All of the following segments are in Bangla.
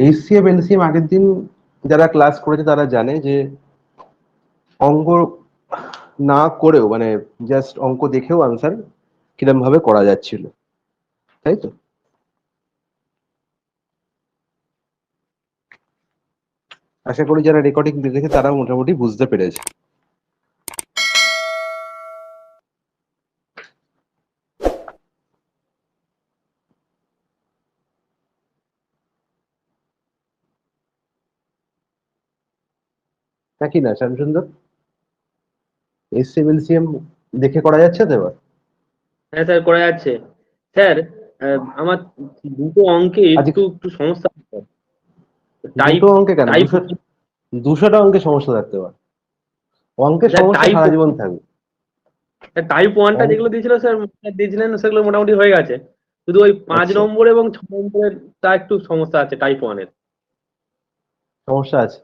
এইচসিএফ এলসিএম আগের দিন যারা ক্লাস করেছে তারা জানে যে অঙ্ক না করেও মানে জাস্ট অঙ্ক দেখেও আনসার কিরম ভাবে করা যাচ্ছিল, তাই তো? আশা করি যারা রেকর্ডিং দেখেছে তারা মোটামুটি বুঝতে পেরেছে। নাকি না শ্যামসুন্দর? এইচসিএফ এলসিএম দেখে করা যাচ্ছে তো এবার? হ্যাঁ স্যার, করা যাচ্ছে। স্যার, আমার দুটো অঙ্কে আজ একটু একটু সমস্যা আছে। টাইপ দুটো অঙ্কে কেন? টাইপ 200টা অঙ্কে সমস্যা থাকতে পারে। অঙ্কের স্যার, সমস্যা টাইপ সারা জীবন থাকবে। টাইপ ওয়ানটা অঙ্ক যেগুলো দিয়েছিল স্যার, দিয়েছিলেন সেগুলো মোটামুটি হয়ে গেছে। শুধু ওই 5 আচ্ছা, নম্বর এবং 6 নম্বরের তা একটু সমস্যা আছে টাইপ ওয়ানের। সমস্যা আছে।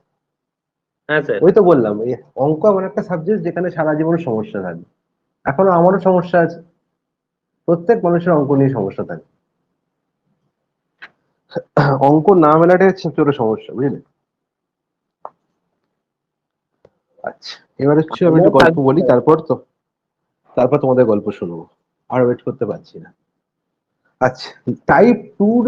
হ্যাঁ স্যার। ওই তো বললাম, এই অঙ্ক এমন একটা সাবজেক্ট যেখানে সারা জীবন সমস্যা থাকবে। এখনো আমারও সমস্যা আছে, প্রত্যেক মানুষের অঙ্ক নিয়ে সমস্যা থাকে। অঙ্ক না মেলাটাই হচ্ছে ছোট সমস্যা, বুঝলে? আচ্ছা, এবার হচ্ছে আমি একটু গল্প বলি, তারপর তোমাদের গল্প শুনবো। আর ওয়েট করতে পারছি না। আচ্ছা, টাইপ টুর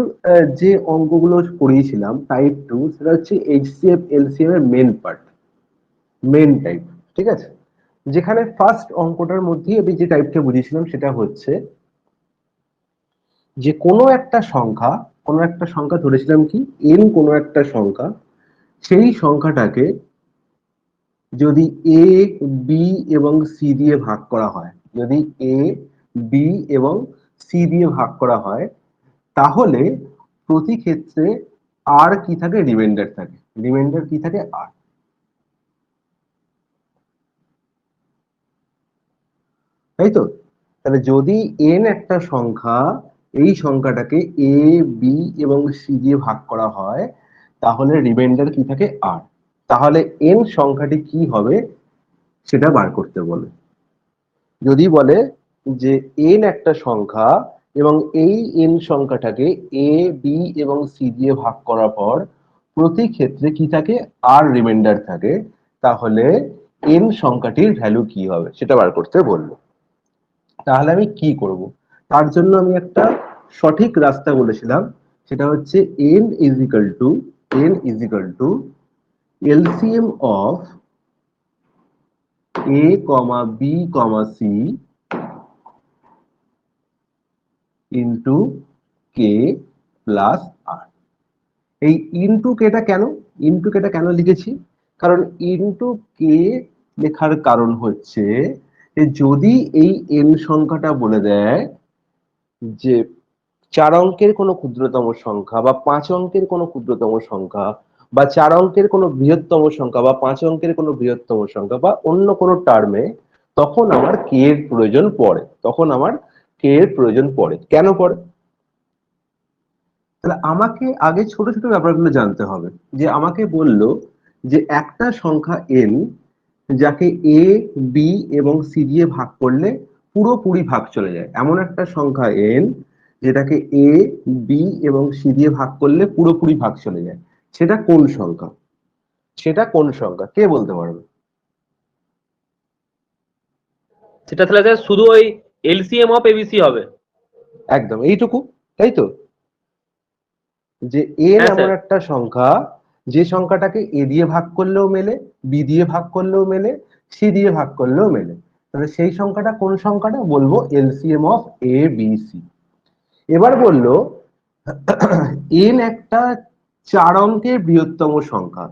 যে অঙ্কগুলো পড়িয়েছিলাম, টাইপ টু সেটা হচ্ছে এইচসিএফ এলসিএম এর মেন টাইপ। ঠিক আছে? যেখানে ফার্স্ট অঙ্কটার মধ্যেই আমি যে টাইপটা বুঝিয়েছিলাম সেটা হচ্ছে যে কোনো একটা সংখ্যা ধরেছিলাম কি, এন কোনো একটা সংখ্যা, সেই সংখ্যাটাকে যদি এ, বি এবং সি দিয়ে ভাগ করা হয়, যদি এ, বি এবং সি দিয়ে ভাগ করা হয়, তাহলে প্রতি ক্ষেত্রে আর কি থাকে? রিমাইন্ডার থাকে। রিমাইন্ডার কি থাকে? আর। তাই তো? তাহলে যদি এন একটা সংখ্যা, এই সংখ্যাটাকে এ, বি এবং সি দিয়ে ভাগ করা হয়, তাহলে রিমাইন্ডার কি থাকে? আর। তাহলে এন সংখ্যাটি কি হবে সেটা বার করতে বলে। যদি বলে যে এন একটা সংখ্যা এবং এই এন সংখ্যাটাকে এ, বি এবং সি দিয়ে ভাগ করার পর প্রতি ক্ষেত্রে কি থাকে? আর রিমাইন্ডার থাকে, তাহলে এন সংখ্যাটির ভ্যালু কি হবে সেটা বার করতে বললো। তাহলে আমি কি করব? তার জন্য আমি একটা সঠিক রাস্তা বলেছিলাম, সেটা হচ্ছে n is equal to LCM of A comma B comma c into k plus r. এই ইন্টু কেটা কেন লিখেছি? কারণ ইন্টু কে লেখার কারণ হচ্ছে যে যদি এই এন সংখ্যাটা বলে দেয় যে 4 অঙ্কের কোনো ক্ষুদ্রতম সংখ্যা বা 5 অঙ্কের কোনো ক্ষুদ্রতম সংখ্যা বা 4 অঙ্কের কোনো বৃহত্তম সংখ্যা বা 5 অঙ্কের কোনো বৃহত্তম সংখ্যা বা অন্য কোনো টার্মে, তখন আমার কে এর প্রয়োজন পড়ে। কেন পড়ে? তাহলে আমাকে আগে ছোট ছোট ব্যাপারগুলো জানতে হবে। যে আমাকে বললো যে একটা সংখ্যা এন, যাকে এ, বি এবং সি দিয়ে ভাগ করলে পুরোপুরি ভাগ চলে যায়, এমন একটা সংখ্যা এন যেটাকে এ, বি এবং সি দিয়ে ভাগ করলে পুরোপুরি ভাগ চলে যায়, সেটা কোন সংখ্যা? কে বলতে পারবে? সেটা তাহলে স্যার শুধু ওই এলসিএম অফ এবিসি হবে। একদম এইটুকু, তাই তো? যে এন হ্যাঁ এমন স্যার। একটা সংখ্যা যে সংখ্যাটাকে এ দিয়ে ভাগ করলেও মেলে, বি দিয়ে ভাগ করলেও মেলে, সি দিয়ে ভাগ করলেও মেলে। তাহলে সেই সংখ্যাটা কোন সংখ্যাটা? বলবো LCM of A, B, C. এবার বললো এন একটা 4 অঙ্কের বৃহত্তম সংখ্যা,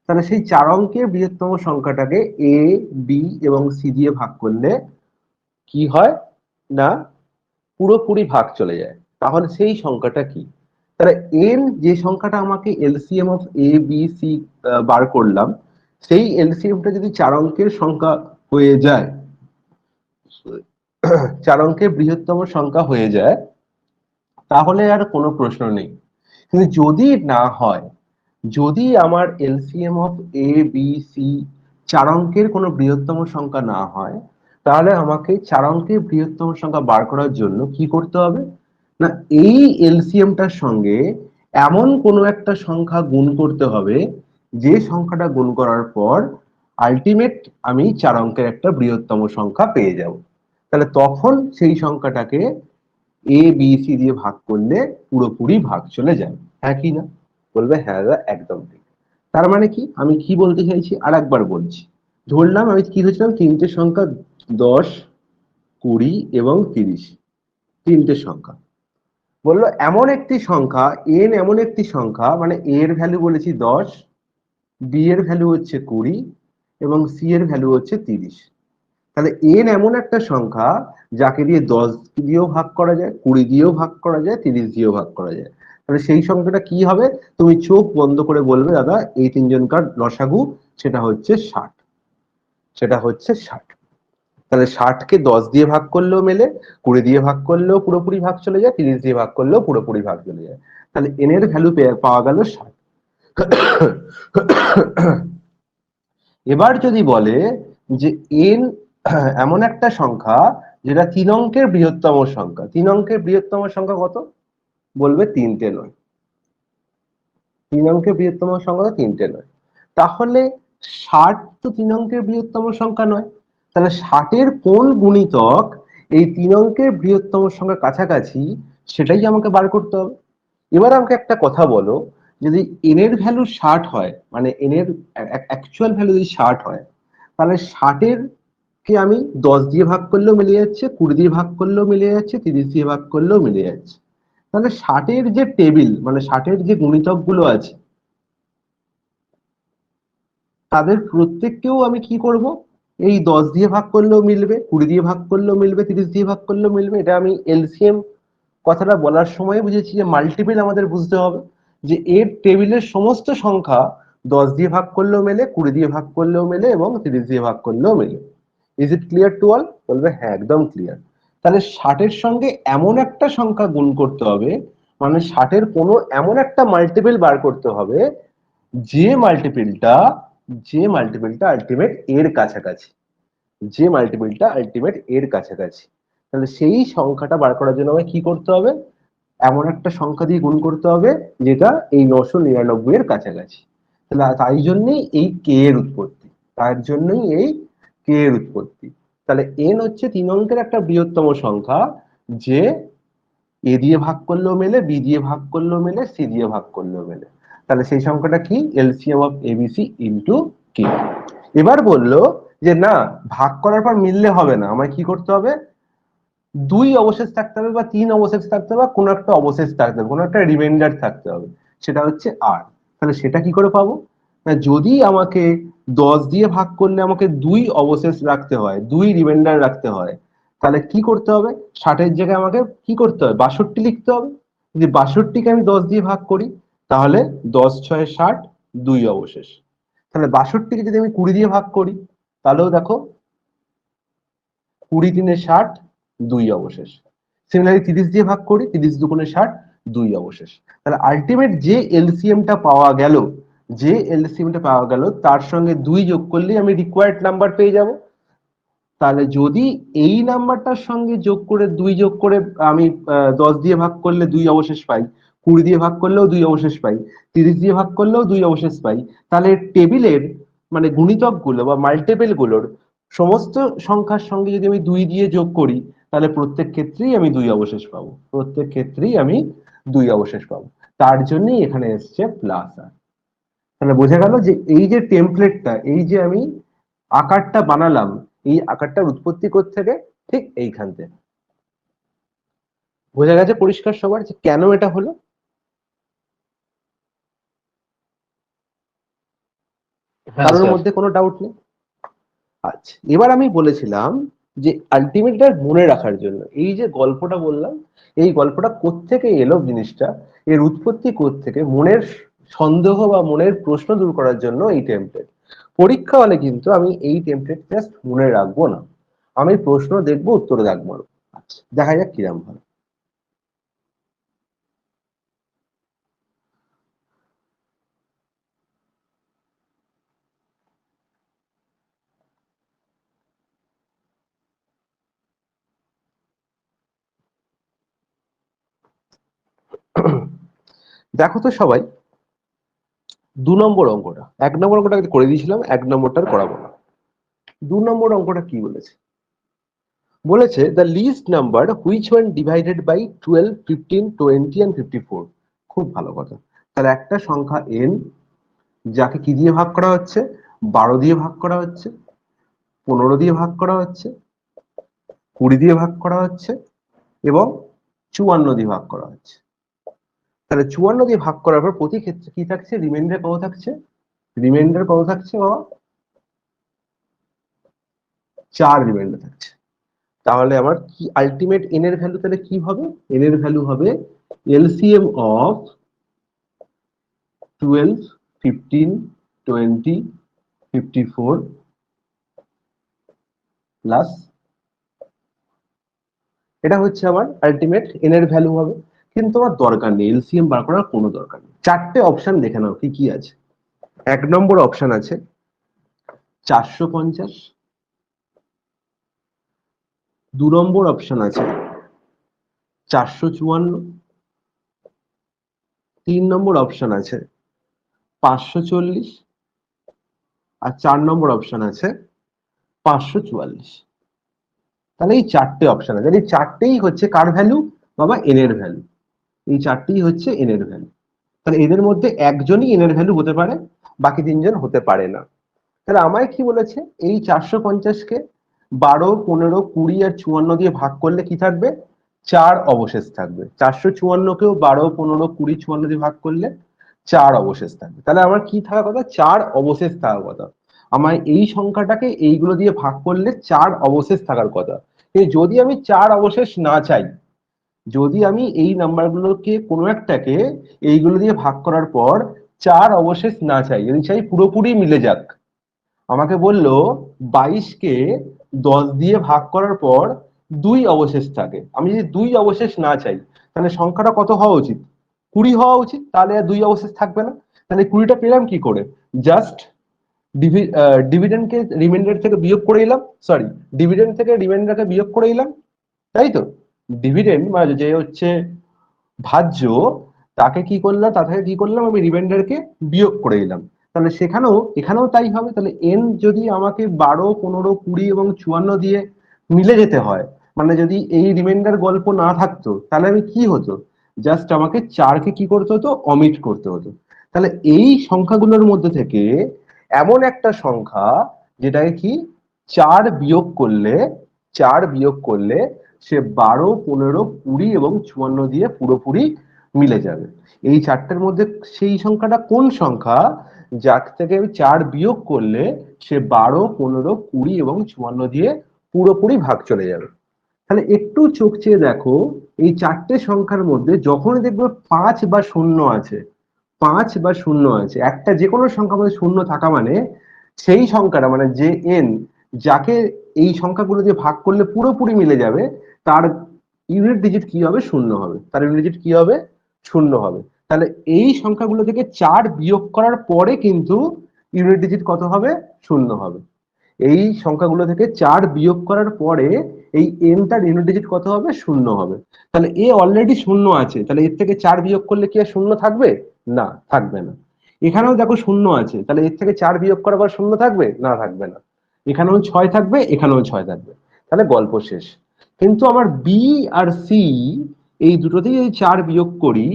তাহলে সেই 4 অঙ্কের বৃহত্তম সংখ্যাটাকে এ, বি এবং সি দিয়ে ভাগ করলে কি হয় না পুরোপুরি ভাগ চলে যায়। তাহলে সেই সংখ্যাটা কি? তাহলে এন যে সংখ্যাটা আমাকে LCM of A, B, C বার করলাম, সেই এলসিএমটা যদি 4 অঙ্কের সংখ্যা হয়ে যায়, 4 অঙ্কের বৃহত্তম সংখ্যা হয়ে যায়, তাহলে আর কোনো প্রশ্ন নেই। কিন্তু যদি না হয়, যদি আমার LCM of A, B, C 4 অঙ্কের কোনো বৃহত্তম সংখ্যা না হয়, তাহলে আমাকে 4 অঙ্কের বৃহত্তম সংখ্যা বার করার জন্য কি করতে হবে? না, এই এলসিএমটার সঙ্গে এমন কোনো একটা সংখ্যা গুণ করতে হবে যে সংখ্যাটা গুণ করার পর আলটিমেট আমি 4 অঙ্কের একটা বৃহত্তম সংখ্যা পেয়ে যাব। তাহলে তখন সেই সংখ্যাটাকে এ বি সি দিয়ে ভাগ করলে পুরোপুরি ভাগ চলে যায়। হ্যাঁ কি না? বলবে হ্যাঁ দাদা একদম ঠিক। তার মানে কি, আমি কি বলতে চাইছি আর একবার বলছি। ধরলাম আমি কি ধরেছিলাম, তিনটে সংখ্যা 10, 20 এবং 30, তিনটে সংখ্যা। বললো এমন একটি সংখ্যা এন, এমন একটি সংখ্যা, মানে এ এর ভ্যালু বলেছি 10, বি এর ভ্যালু হচ্ছে 20 এবং সি এর ভ্যালু হচ্ছে 30। তাহলে এন এমন একটা সংখ্যা যাকে দিয়ে 10 দিয়েও ভাগ করা যায়, 20 দিয়েও ভাগ করা যায়, 30 দিয়েও ভাগ করা যায়। তাহলে সেই সংখ্যাটা কি হবে? তুমি চোখ বন্ধ করে বলবে দাদা এই তিনজনকার লসাগু, সেটা হচ্ছে 60। সেটা হচ্ছে 60। তাহলে 60কে 10 দিয়ে ভাগ করলেও মেলে, 20 দিয়ে ভাগ করলেও পুরোপুরি ভাগ চলে যায়, 30 দিয়ে ভাগ করলেও পুরোপুরি ভাগ চলে যায়। তাহলে এন এর ভ্যালু পাওয়া গেল 60। এবার যদি বলে যে এন এমন একটা সংখ্যা যেটা 3 অঙ্কের বৃহত্তম সংখ্যা, 3 অঙ্কের বৃহত্তম সংখ্যা কত? বলবে তিনটে নয়। 3 অঙ্কের বৃহত্তম সংখ্যা তো তিনটে নয়। তাহলে 60 তো 3 অঙ্কের বৃহত্তম সংখ্যা নয়। তাহলে 60-এর কোন গুণিতক এই 3 অঙ্কের বৃহত্তম সংখ্যার কাছাকাছি, সেটাই আমাকে বার করতে হবে। এবার আমাকে একটা কথা বলো, যদি এন এর ভ্যালু 60 হয়, মানে এন এর অ্যাকচুয়াল ভ্যালু যদি 60 হয়, তাহলে 60-এর কে আমি 10 দিয়ে ভাগ করলেও মিলে যাচ্ছে, 20 দিয়ে ভাগ করলেও মিলে যাচ্ছে, 30 দিয়ে ভাগ করলেও মিলে যাচ্ছে। তাহলে 60-এর যে টেবিল, মানে 60-এর যে গুণিতক গুলো আছে, তাদের প্রত্যেককেও আমি কি করব, এই 10 দিয়ে ভাগ করলেও মিলবে, 20 দিয়ে ভাগ করলেও মিলবে, 30 দিয়ে ভাগ করলেও মিলবে। এটা আমি এলসিএম কথাটা বলার সময় বুঝেছি যে মাল্টিপল আমাদের বুঝতে হবে, যে এর টেবিলের সমস্ত সংখ্যা 10 দিয়ে ভাগ করলেও মেলে, 20 দিয়ে ভাগ করলেও মেলে এবং 30 দিয়ে ভাগ করলেও মেলে। Is it clear to all? বলবে হ্যাঁ একদম ক্লিয়ার। তাহলে 60-এর সঙ্গে এমন একটা সংখ্যা গুণ করতে হবে, মানে 60-এর কোনো এমন একটা মাল্টিপল বার করতে হবে যে মাল্টিপলটা আলটিমেট এর কাছাকাছি, যে মাল্টিপলটা আলটিমেট এর কাছাকাছি। তাহলে সেই সংখ্যাটা বার করার জন্য আমাকে কি করতে হবে? এমন একটা সংখ্যা দিয়ে গুণ করতে হবে যেটা এই 999 এর কাছাকাছি। তাহলে তাই জন্যই এই কে এর উৎপত্তি, তার জন্যই এই কে এর উৎপত্তি। তাহলে এন হচ্ছে 3 অঙ্কের একটা বৃহত্তম সংখ্যা, যে এ দিয়ে ভাগ করলেও মেলে, বি দিয়ে ভাগ করলেও মেলে, সি দিয়ে ভাগ করলেও মেলে। তাহলে সেই সংখ্যাটা কি? LCM of ABC into k. এবার বললো যে না, ভাগ করার পর মিললে হবে না, আমায় কি করতে হবে? 2 অবশেষ থাকতে হবে বা 3 অবশেষ থাকতে হবে, বা কোনো একটা অবশেষ থাকতে হবে, কোনো একটা রিমাইন্ডার থাকতে হবে, সেটা হচ্ছে আর। তাহলে সেটা কি করে পাবো? না, যদি আমাকে 10 দিয়ে ভাগ করলে আমাকে 2 অবশেষ রাখতে হয়, 2 রিমাইন্ডার রাখতে হয়, তাহলে কি করতে হবে? 60-এর জায়গায় আমাকে কি করতে হবে? 62 লিখতে হবে। যদি 62-কে আমি 10 দিয়ে ভাগ করি, তাহলে 10 6 60, 2 অবশেষ। তাহলে 62-কে যদি আমি 20 দিয়ে ভাগ করি, তাহলেও দেখো 20 3 60, 2 অবশেষ। সিমিলারলি 30 দিয়ে ভাগ করি, 30 2 60, 2 অবশেষ। তাহলে আলটিমেট যে এলসিএমটা পাওয়া গেল, তার সঙ্গে 2 যোগ করলেই আমি রিকোয়ার্ড নাম্বার পেয়ে যাব। তাহলে যদি এই নাম্বারটার সঙ্গে যোগ করে 2 যোগ করে আমি 10 দিয়ে ভাগ করলে 2 অবশেষ পাই, 20 দিয়ে ভাগ করলেও 2 অবশেষ পাই, 30 দিয়ে ভাগ করলেও 2 অবশেষ পাই, তাহলে টেবিলের মানে গুণিতক গুলো বা মাল্টিপল গুলোর সমস্ত সংখ্যার সঙ্গে যদি আমি 2 দিয়ে যোগ করি, তাহলে প্রত্যেক ক্ষেত্রেই আমি 2 অবশেষ পাবো, প্রত্যেক ক্ষেত্রেই আমি 2 অবশেষ পাবো। তার জন্যই এখানে এসছে প্লাস আর। তাহলে বোঝা গেল যে এই যে টেমপ্লেটটা, এই যে আমি আকারটা বানালাম, এই আকারটার উৎপত্তি থেকে ঠিক এইখান থেকে। বোঝা গেছে পরিষ্কার সবার যে কেন এটা হলো? হ্যাঁ কারোর স্যার। মধ্যে কোনো ডাউট নেই? আচ্ছা, এবার আমি বলেছিলাম যে আলটিমেটটা মনে রাখার জন্য এই যে গল্পটা বললাম, এই গল্পটা কোত্থেকে এলো জিনিসটা, এর উৎপত্তি কোত্থেকে, মনের সন্দেহ বা মনের প্রশ্ন দূর করার জন্য এই টেমপ্লেট। পরীক্ষা হলে কিন্তু আমি এই টেমপ্লেট জাস্ট মনে রাখবো না, আমি প্রশ্ন দেখবো, উত্তর রাখবো। আচ্ছা, দেখা যাক কিরম হয়। দেখো তো সবাই 2 নম্বর অঙ্কটা, 1 নম্বর অঙ্কটা করে দিয়েছিলাম, 1 নম্বরটা আর করাবো না। 2 নম্বর অঙ্কটা কি বলেছে? বলেছে the least number which one divided by 12, 15, 20 and 54। খুব ভালো কথা। তাহলে একটা সংখ্যা n যাকে কি দিয়ে ভাগ করা হচ্ছে? 12 দিয়ে ভাগ করা হচ্ছে, 15 দিয়ে ভাগ করা হচ্ছে, 20 দিয়ে ভাগ করা হচ্ছে এবং 54 দিয়ে ভাগ করা হচ্ছে। তাহলে 54 দিয়ে ভাগ করার পর প্রতি ক্ষেত্রে কি থাকছে? রিমাইন্ডার কত থাকছে? রিমাইন্ডার কত থাকছে বাবা? 4 রিমাইন্ডার থাকছে। তাহলে আমার কি আলটিমেট এন এর ভ্যালু তাহলে কি হবে? এন এর ভ্যালু হবে এলসিএম অফ 12, 15, 20, 54 প্লাস, এটা হচ্ছে আমার আলটিমেট এন এর ভ্যালু হবে। কিন্তু আমার দরকার নেই, এলসিএম বার করার কোনো দরকার নেই। 4টে অপশন দেখে নাও কি কি আছে। 1 নম্বর অপশন আছে 450, 2 নম্বর অপশন আছে 454, 3 নম্বর অপশন আছে 540 আর 4 নম্বর অপশন আছে 544। তাহলে এই 4টে অপশন আছে, এই 4টেই হচ্ছে কার ভ্যালু বাবা? এন এর ভ্যালু। এই 4টেই হচ্ছে এন এর ভ্যালু। তাহলে এদের মধ্যে একজনই এন এর ভ্যালু হতে পারে, বাকি 3জন হতে পারে না। তাহলে আমায় কি বলেছে? এই 450কে 12, 15, 20 আর 54 দিয়ে ভাগ করলে কি থাকবে? 4 অবশেষ থাকবে। 454কেও 12, 15, 20, 54 দিয়ে ভাগ করলে 4 অবশেষ থাকবে। তাহলে আমার কি থাকার কথা? 4 অবশেষ থাকার কথা। আমার এই সংখ্যাটাকে এইগুলো দিয়ে ভাগ করলে 4 অবশেষ থাকার কথা। যদি আমি 4 অবশেষ না চাই, যদি আমি এই নাম্বারগুলোকে কোনো একটাকে এইগুলো দিয়ে ভাগ করার পর 4 অবশেষ না চাই, যদি চাই পুরোপুরি মিলে যাক, আমাকে বললো 22কে 10 দিয়ে ভাগ করার পর 2 অবশেষ থাকে। আমি যদি 2 অবশেষ না চাই, তাহলে সংখ্যাটা কত হওয়া উচিত? 20 হওয়া উচিত। তাহলে আর 2 অবশেষ থাকবে না। তাহলে 20টা পেলাম কি করে? জাস্ট ডিভিডেন্ডকে রিমাইন্ডার থেকে বিয়োগ করে দিলাম, সরি, ডিভিডেন্ড থেকে রিমাইন্ডারকে বিয়োগ করে দিলাম, তাই তো? ডিভিডেন্ড মানে যে হচ্ছে ভাজ্য, তাকে কি করলাম? তা থেকে কি করলাম? আমি রিমাইন্ডারকে বিয়োগ করে দিলাম। তাহলে এখানেও তাই হবে। তাহলে এন যদি আমাকে 12, 15, 20 এবং 54 দিয়ে মিলে যেতে হয়, মানে যদি এই রিমাইন্ডার গল্প না থাকতো, তাহলে আমি কি হতো? জাস্ট আমাকে 4কে কি করতে হতো? অমিট করতে হতো। তাহলে এই সংখ্যাগুলোর মধ্যে থেকে এমন একটা সংখ্যা যেটাকে কি 4 বিয়োগ করলে, 4 বিয়োগ করলে সে 12, 15, 20 এবং 54 দিয়ে পুরোপুরি মিলে যাবে। এই 4টের মধ্যে সেই সংখ্যাটা কোন সংখ্যা যার থেকে আমি 4 বিয়োগ করলে সে 12, 15, 20 এবং 54 দিয়ে পুরোপুরি ভাগ চলে যাবে? তাহলে একটু চোখ চেয়ে দেখো, এই 4টে সংখ্যার মধ্যে যখনই দেখবে 5 বা 0 আছে, 5 বা 0 আছে, একটা যে কোনো সংখ্যার মধ্যে 0 থাকা মানে সেই সংখ্যাটা, মানে যে এন যাকে এই সংখ্যাগুলো দিয়ে ভাগ করলে পুরোপুরি মিলে যাবে, তার ইউনিট ডিজিট কি হবে? 0 হবে। তার ইউনিট ডিজিট কি হবে? 0 হবে। তাহলে এই সংখ্যাগুলো থেকে 4 বিয়োগ করার পরে কিন্তু ইউনিট ডিজিট কত হবে? 0 হবে। এই সংখ্যাগুলো থেকে 4 বিয়োগ করার পরে এই এনটার ইউনিট ডিজিট কত হবে? 0 হবে। তাহলে এ অলরেডি 0 আছে, তাহলে এর থেকে 4 বিয়োগ করলে কি আর 0 থাকবে? না, থাকবে না। এখানেও দেখো 0 আছে, তাহলে এর থেকে 4 বিয়োগ করার পর 0 থাকবে? না, থাকবে না। এখানেও 6 থাকবে, এখানেও 6 থাকবে। তাহলে গল্প শেষ। কিন্তু আমার বি আর সি এই দুটোতেই যদি 4 বিয়োগ করি,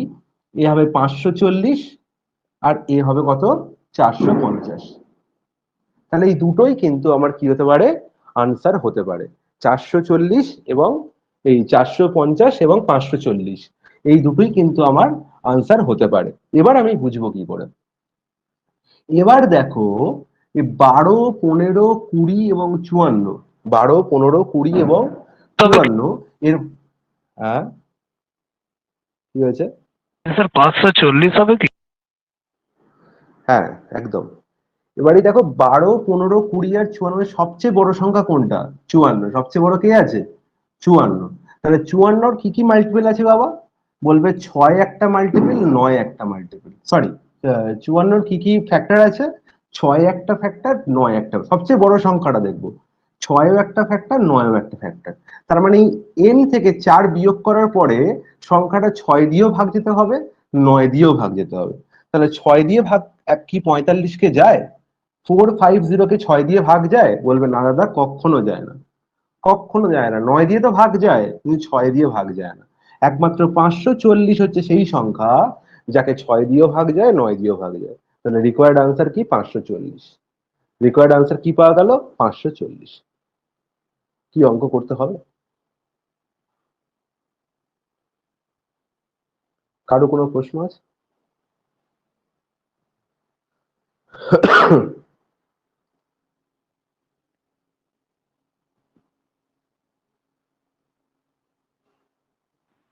এ হবে 540 আর এ হবে কত? 450। তাহলে এই দুটোই কিন্তু আমার কি হতে পারে? আনসার হতে পারে। 440 এবং এই 450 এবং 540, এই দুটোই কিন্তু আমার আনসার হতে পারে। এবার আমি বুঝবো কি করে? এবার দেখো, এই 12, 15, 20 এবং 54, 12, 15, 20 এবং 54 এর, হ্যাঁ কি হয়েছে? স্যার 540 হবে কি? হ্যাঁ, একদম। এবারে দেখো 12, 15, 20 আর 54 সবচেয়ে বড় সংখ্যা কোনটা? 54। সবচেয়ে বড় কে আছে? 54। তাহলে 54 কি কি মাল্টিপল আছে বাবা? বলবে 6 একটা মাল্টিপল, 9 একটা মাল্টিপল, সরি, 54 কি কি ফ্যাক্টর আছে? 6 একটা ফ্যাক্টর, 9 একটা। সবচেয়ে বড় সংখ্যাটা দেখবো 6ও একটা ফ্যাক্টর, 9ও একটা ফ্যাক্টর। তার মানে এই এন থেকে 4 বিয়োগ করার পরে সংখ্যাটা 6 দিয়েও ভাগ দিতে হবে, 9 দিয়েও ভাগ যেতে হবে। তাহলে 6 দিয়ে ভাগ কি 45-কে যায়? 450-কে 6 দিয়ে ভাগ যায়? বলবে না দাদা, কখনো যায় না, কখনো যায় না। 9 দিয়ে তো ভাগ যায়, কিন্তু 6 দিয়ে ভাগ যায় না। একমাত্র 540 হচ্ছে সেই সংখ্যা যাকে 6 দিয়েও ভাগ যায়, 9 দিয়েও ভাগ যায়। তাহলে রিকোয়ার্ড আনসার কি? 540। রিকোয়ার্ড আনসার কি পাওয়া গেল? 540। কি অঙ্ক করতে হবে? কারো কোনো প্রশ্ন আছে?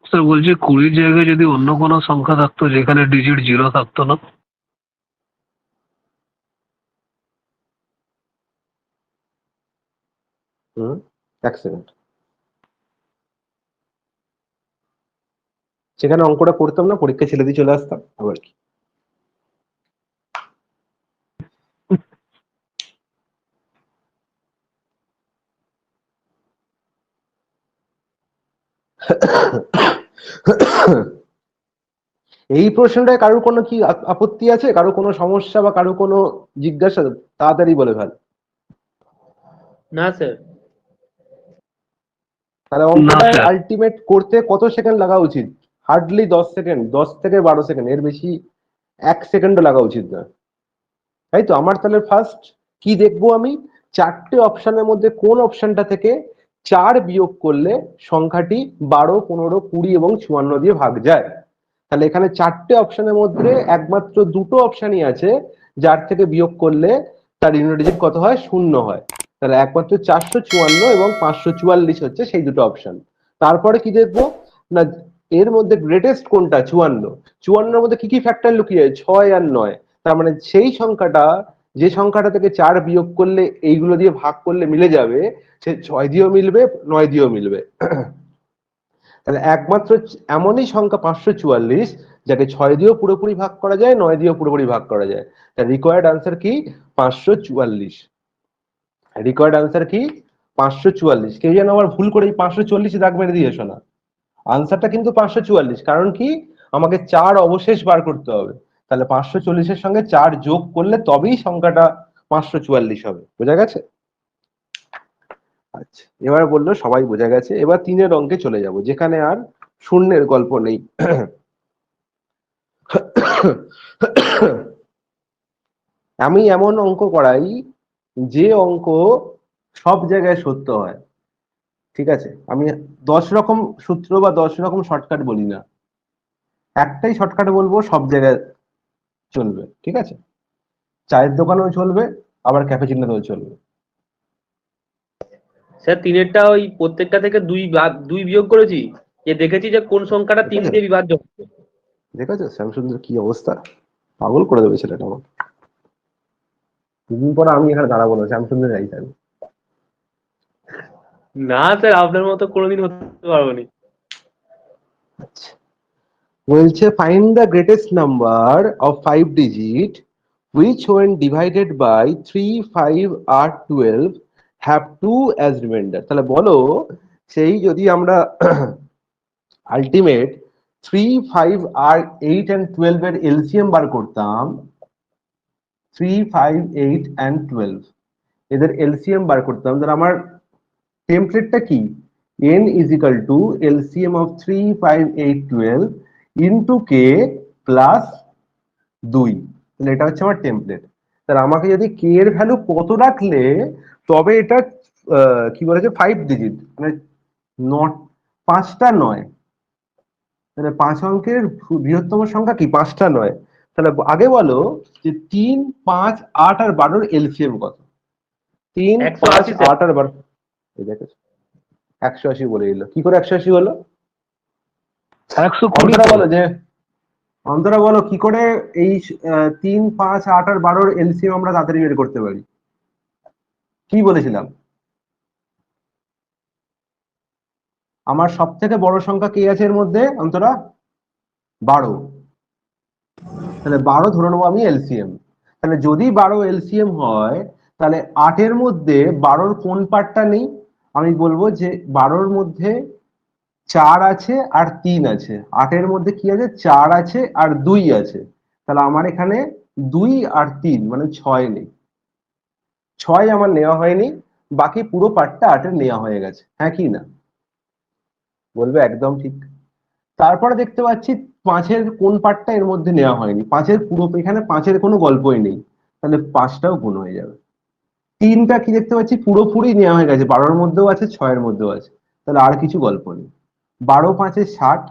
স্যার বলছি 20 জায়গায় যদি অন্য কোনো সংখ্যা থাকতো যেখানে ডিজিট 0 থাকতো না? এক সেকেন্ড, সেখানে অঙ্কটা করতাম না, পরীক্ষা ছেড়ে দিয়ে চলে আসতাম আবার কি। এই প্রশ্নটায় কারোর কোনো কি আপত্তি আছে? কারো কোনো সমস্যা বা কারো কোনো জিজ্ঞাসা? তাড়াতাড়ি বলে ফেল। না স্যার। তাহলে না অঙ্কটা স্যার। আলটিমেট করতে কত সেকেন্ড লাগা উচিত? হার্ডলি 10 সেকেন্ড, 10 থেকে 12 সেকেন্ড, এর বেশি 1 সেকেন্ডও লাগা উচিত না, তাই তো? আমার তাহলে ফার্স্ট কি দেখবো আমি? 4টে অপশনের মধ্যে কোন অপশনটা থেকে 4 বিয়োগ করলে সংখ্যাটি 12, 15, 20 এবং 54 দিয়ে ভাগ যায়। তাহলে এখানে 4টে অপশনের মধ্যে একমাত্র 2টো অপশনই আছে যার থেকে বিয়োগ করলে তার ইউনিট ডিজিট কত হয়? 0 হয়। তাহলে একমাত্র 454 এবং 544 হচ্ছে সেই দুটো অপশন। তারপরে কি দেখবো না, এর মধ্যে গ্রেটেস্ট কোনটা? 54। 54-এর মধ্যে কি কি ফ্যাক্টর লুকিয়ে আছে? 6 আর 9। তার মানে সেই সংখ্যাটা, যে সংখ্যাটা থেকে 4 বিয়োগ করলে এইগুলো দিয়ে ভাগ করলে মিলে যাবে, সে 6 দিয়েও মিলবে, 9 দিয়েও মিলবে। তাহলে একমাত্র এমনই সংখ্যা 544 যাকে 6 দিয়েও পুরোপুরি ভাগ করা যায়, 9 দিয়েও পুরোপুরি ভাগ করা যায়। তার রিকোয়ার্ড আনসার কি? 544। রিকোয়ার্ড আনসার কি? 544। কেউ যেন আবার ভুল করে এই 540 দাগ মেরে দিয়ে এসো না। আনসারটা কিন্তু 544। কারণ কি? আমাকে 4 অবশেষ বার করতে হবে। তাহলে 540-এর সঙ্গে 4 যোগ করলে তবেই সংখ্যাটা 544 হবে। বোঝা গেছে? আচ্ছা, এবার বললো সবাই বোঝা গেছে। এবার 3-এর অঙ্কে চলে যাব, যেখানে আর শূন্যের গল্প নেই। আমি এমন অঙ্ক করাই যে অঙ্ক সব জায়গায় সত্য হয়। ঠিক আছে? আমি 10 রকম সূত্র বা 10 রকম শর্টকাট বলি না, একটাই শর্টকাট বলবো, সব জায়গায় চলবে। ঠিক আছে? চায়ের দোকানেও চলবে, আবার ক্যাফেচিনোতেও চলবে। স্যার তিনেরটা ওই প্রত্যেকটা থেকে দুই বিয়োগ করেছি, যে দেখেছি যে কোন সংখ্যাটা 3 দেখেছো? দিয়ে বিভাজ্য হচ্ছে। দেখেছো শ্যামসুন্দর কি অবস্থা? পাগল করে দেবে ছেলেটা আমার। দুদিন পর আমি এখানে দাঁড়াবো না, শ্যামসুন্দর যাই থাকবে। না স্যার, আপনার মতো কোনোদিন হতে পারবো না। আচ্ছা, বলছে find the greatest number of 5 digit which when divided by 3, 5 or 12 have 2 as remainder। তাহলে বলো, সেই যদি আমরা আলটিমেট 3, 5 আর 8 and 12 এর এলসিএম বার করতাম, 3, 5, 8 and 12 এদের এলসিএম বার করতাম, তাহলে আমার টেমপ্লেটটা কি? n is equal to LCM of 3, 5, 8, 12 into k plus 2। তাহলে এটা হচ্ছে আমার টেমপ্লেট। তাহলে আমাকে যদি কে এর ভ্যালু কত রাখলে তবে এটা কি বলেছে 5 ডিজিট, মানে নট 5টা নয়। তাহলে 5 অঙ্কের বৃহত্তম সংখ্যা কি? 5টা নয়। তাহলে আগে বলো যে 3, 5, 8 আর 12-র এলসিএম কত? 3, 5, 180 স্যার। 8 আর 12। এই দেখেছো 180 বলে দিল। কি করে 180 হলো? 120 অন্তরা তো। বলো যে, অন্তরা বলো কি করে এই 3, 5, 8 আর 12-র এলসিএম আমরা তাড়াতাড়ি বের করতে পারি? কি বলেছিলাম? আমার সব থেকে বড় সংখ্যা কি আছে এর মধ্যে অন্তরা? 12। তাহলে 12 ধরে নেবো আমি এলসিএম। তাহলে যদি 12 এলসিএম হয়, তাহলে 8-এর মধ্যে 12-র কোন পার্টটা নেই? আমি বলবো যে 12-র মধ্যে 4 আছে আর 3 আছে, 8-এর মধ্যে কি আছে, 4 আছে আর 2 আছে, তাহলে আমার এখানে 2 আর 3 মানে 6 নেই, 6 আমার নেওয়া হয়নি, বাকি পুরো পার্টটা 8-এর নেওয়া হয়ে গেছে, হ্যাঁ কি না? বলবে একদম ঠিক। তারপরে দেখতে পাচ্ছি 5-এর কোন পার্টটা এর মধ্যে নেওয়া হয়নি, 5-এর পুরো, এখানে 5-এর কোনো গল্পই নেই, তাহলে 5টাও গুণ হয়ে যাবে। 3টা কি দেখতে পাচ্ছি পুরোপুরি নেওয়া হয়ে গেছে, 12-এর মধ্যেও আছে 6-এর মধ্যেও আছে, তাহলে আর কিছু গল্প নেই। 12 5-এ 60,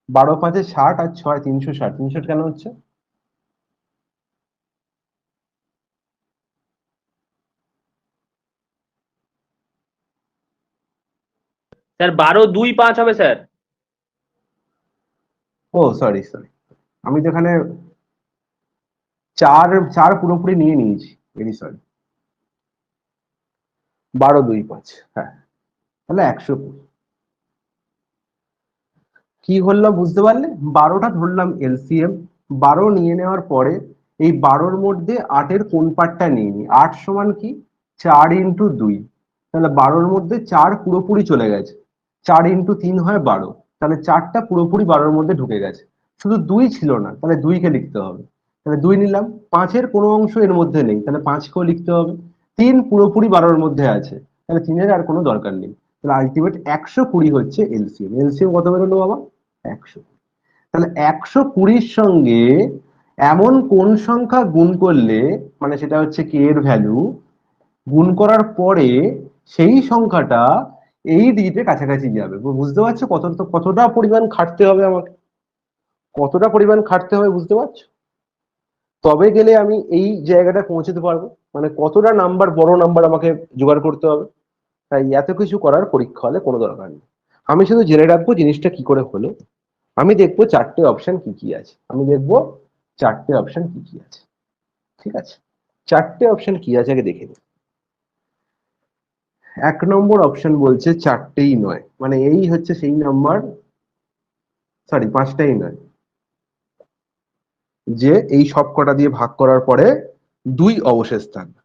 12 5-এ 60 আর 6 360, 360 কেন হচ্ছে? স্যার 12 2 5 হবে স্যার। ও সরি সরি, আমি তো এখানে 4 4 পুরোপুরি নিয়ে নিয়েছি, ভেরি সরি। 12 2 5, হ্যাঁ, তাহলে 120। কি হলো বুঝতে পারলে? 12টা ধরলাম এলসিএম, 12 নিয়ে নেওয়ার পরে এই 12-র মধ্যে 8-এর কোন পার্টটা নিয়ে নি, 8 সমান কি, 4 × 2, তাহলে 12-র মধ্যে 4 পুরোপুরি চলে গেছে, 4 × 3 হয় 12, তাহলে 4টা পুরোপুরি 12-র মধ্যে ঢুকে গেছে, শুধু 2 ছিল না, তাহলে 2-কে লিখতে হবে, তাহলে 2 নিলাম। 5-এর কোনো অংশ এর মধ্যে নেই, তাহলে 5-কেও লিখতে হবে। 3 পুরোপুরি 12-র মধ্যে আছে, তাহলে 3-এর আর কোনো দরকার নেই, তাহলে আলটিমেট 120 হচ্ছে এলসিএম। এলসিএম কত বেরোলো বাবা? 100। তাহলে 120-র সঙ্গে এমন কোন সংখ্যা গুণ করলে, মানে সেটা হচ্ছে কে এর ভ্যালু, গুণ করার পরে সেই সংখ্যাটা এই ডিজিটের কাছাকাছি যাবে। বুঝতে পারছো কতটা পরিমাণ খাটতে হবে আমাকে, কতটা পরিমাণ খাটতে হবে বুঝতে পারছো? তবে গেলে আমি এই জায়গাটা পৌঁছতে পারবো, মানে কতটা নাম্বার, বড় নাম্বার আমাকে জোগাড় করতে হবে। তাই এত কিছু করার পরীক্ষা হলে কোনো দরকার নেই, আমি শুধু জেনে রাখবো জিনিসটা কি করে হলো। আমি দেখবো 4টে অপশন কি কি আছে, আমি দেখবো 4টে অপশন কি কি আছে। ঠিক আছে, 4টে অপশন কি আছে আগে দেখে নিই। 1 নম্বর অপশন বলছে 4টেই নয়, মানে এই হচ্ছে সেই নাম্বার, সরি 5টাই নয়, যে এই সব কটা দিয়ে ভাগ করার পরে 2 অবশেষ থাকবে।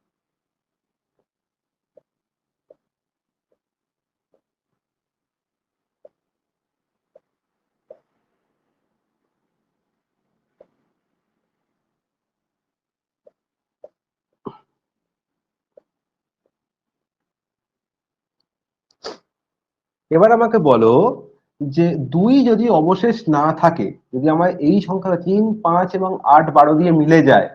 এবার আমাকে বলো যে 2 যদি অবশেষ না থাকে, যদি আমার এই সংখ্যা 3 5 এবং 8 12 দিয়ে মিলে যায়,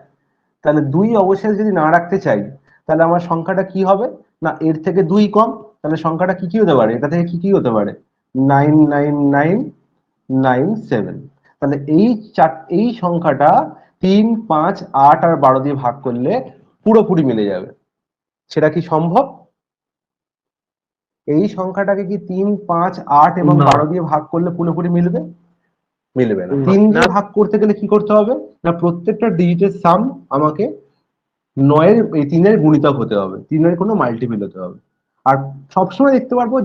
তাহলে 2 অবশেষ যদি না রাখতে চাই, তাহলে আমার সংখ্যাটা কি হবে, না এর থেকে 2 কম, তাহলে সংখ্যাটা কি কি হতে পারে, এটা থেকে কি কি হতে পারে, 99997। তাহলে এই সংখ্যাটা 3 5 8 আর 12 দিয়ে ভাগ করলে পুরোপুরি মিলে যাবে, সেটা কি সম্ভব? এই সংখ্যাটাকে কি 3 5 8 এবং না 12 দিয়ে ভাগ করলে পুরোপুরি মিলবে? মিলবে না। না 3 না। দিয়ে ভাগ করতে গেলে কি করতে হবে, না প্রত্যেকটা ডিজিটের সাম আমাকে 9-এর এই 3-এর গুণিতক হতে হবে, 3-এর কোনো মাল্টিপল হতে হবে। আর সবসময়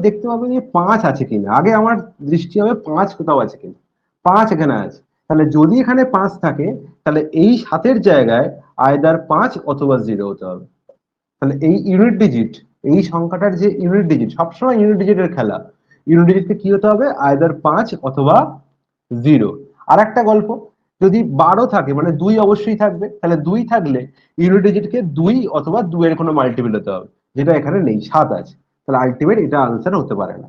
দেখতে পাবো যে 5 আছে কিনা, আগে আমার দৃষ্টি হবে 5 কোথাও আছে কিনা, 5 এখানে আছে, তাহলে যদি এখানে 5 থাকে, তাহলে এই 7-এর জায়গায় আইদার 5 অথবা 0 হতে হবে। তাহলে এই ইউনিট ডিজিট, এই সংখ্যাটার যে ইউনিট ডিজিট, সবসময় ইউনিট ডিজিটের খেলা, ইউনিট ডিজিটকে কি হতে হবে, আইদার 5 অথবা 0। আর একটা গল্প, যদি 12 থাকে মানে 2 অবশ্যই থাকবে, তাহলে 2 থাকলে ইউনিট ডিজিটকে 2 অথবা 2 এর কোনো মাল্টিপল হতে হবে, যেটা এখানে নেই, 7 আছে, তাহলে আলটিমেট এটা আনসার হতে পারে না।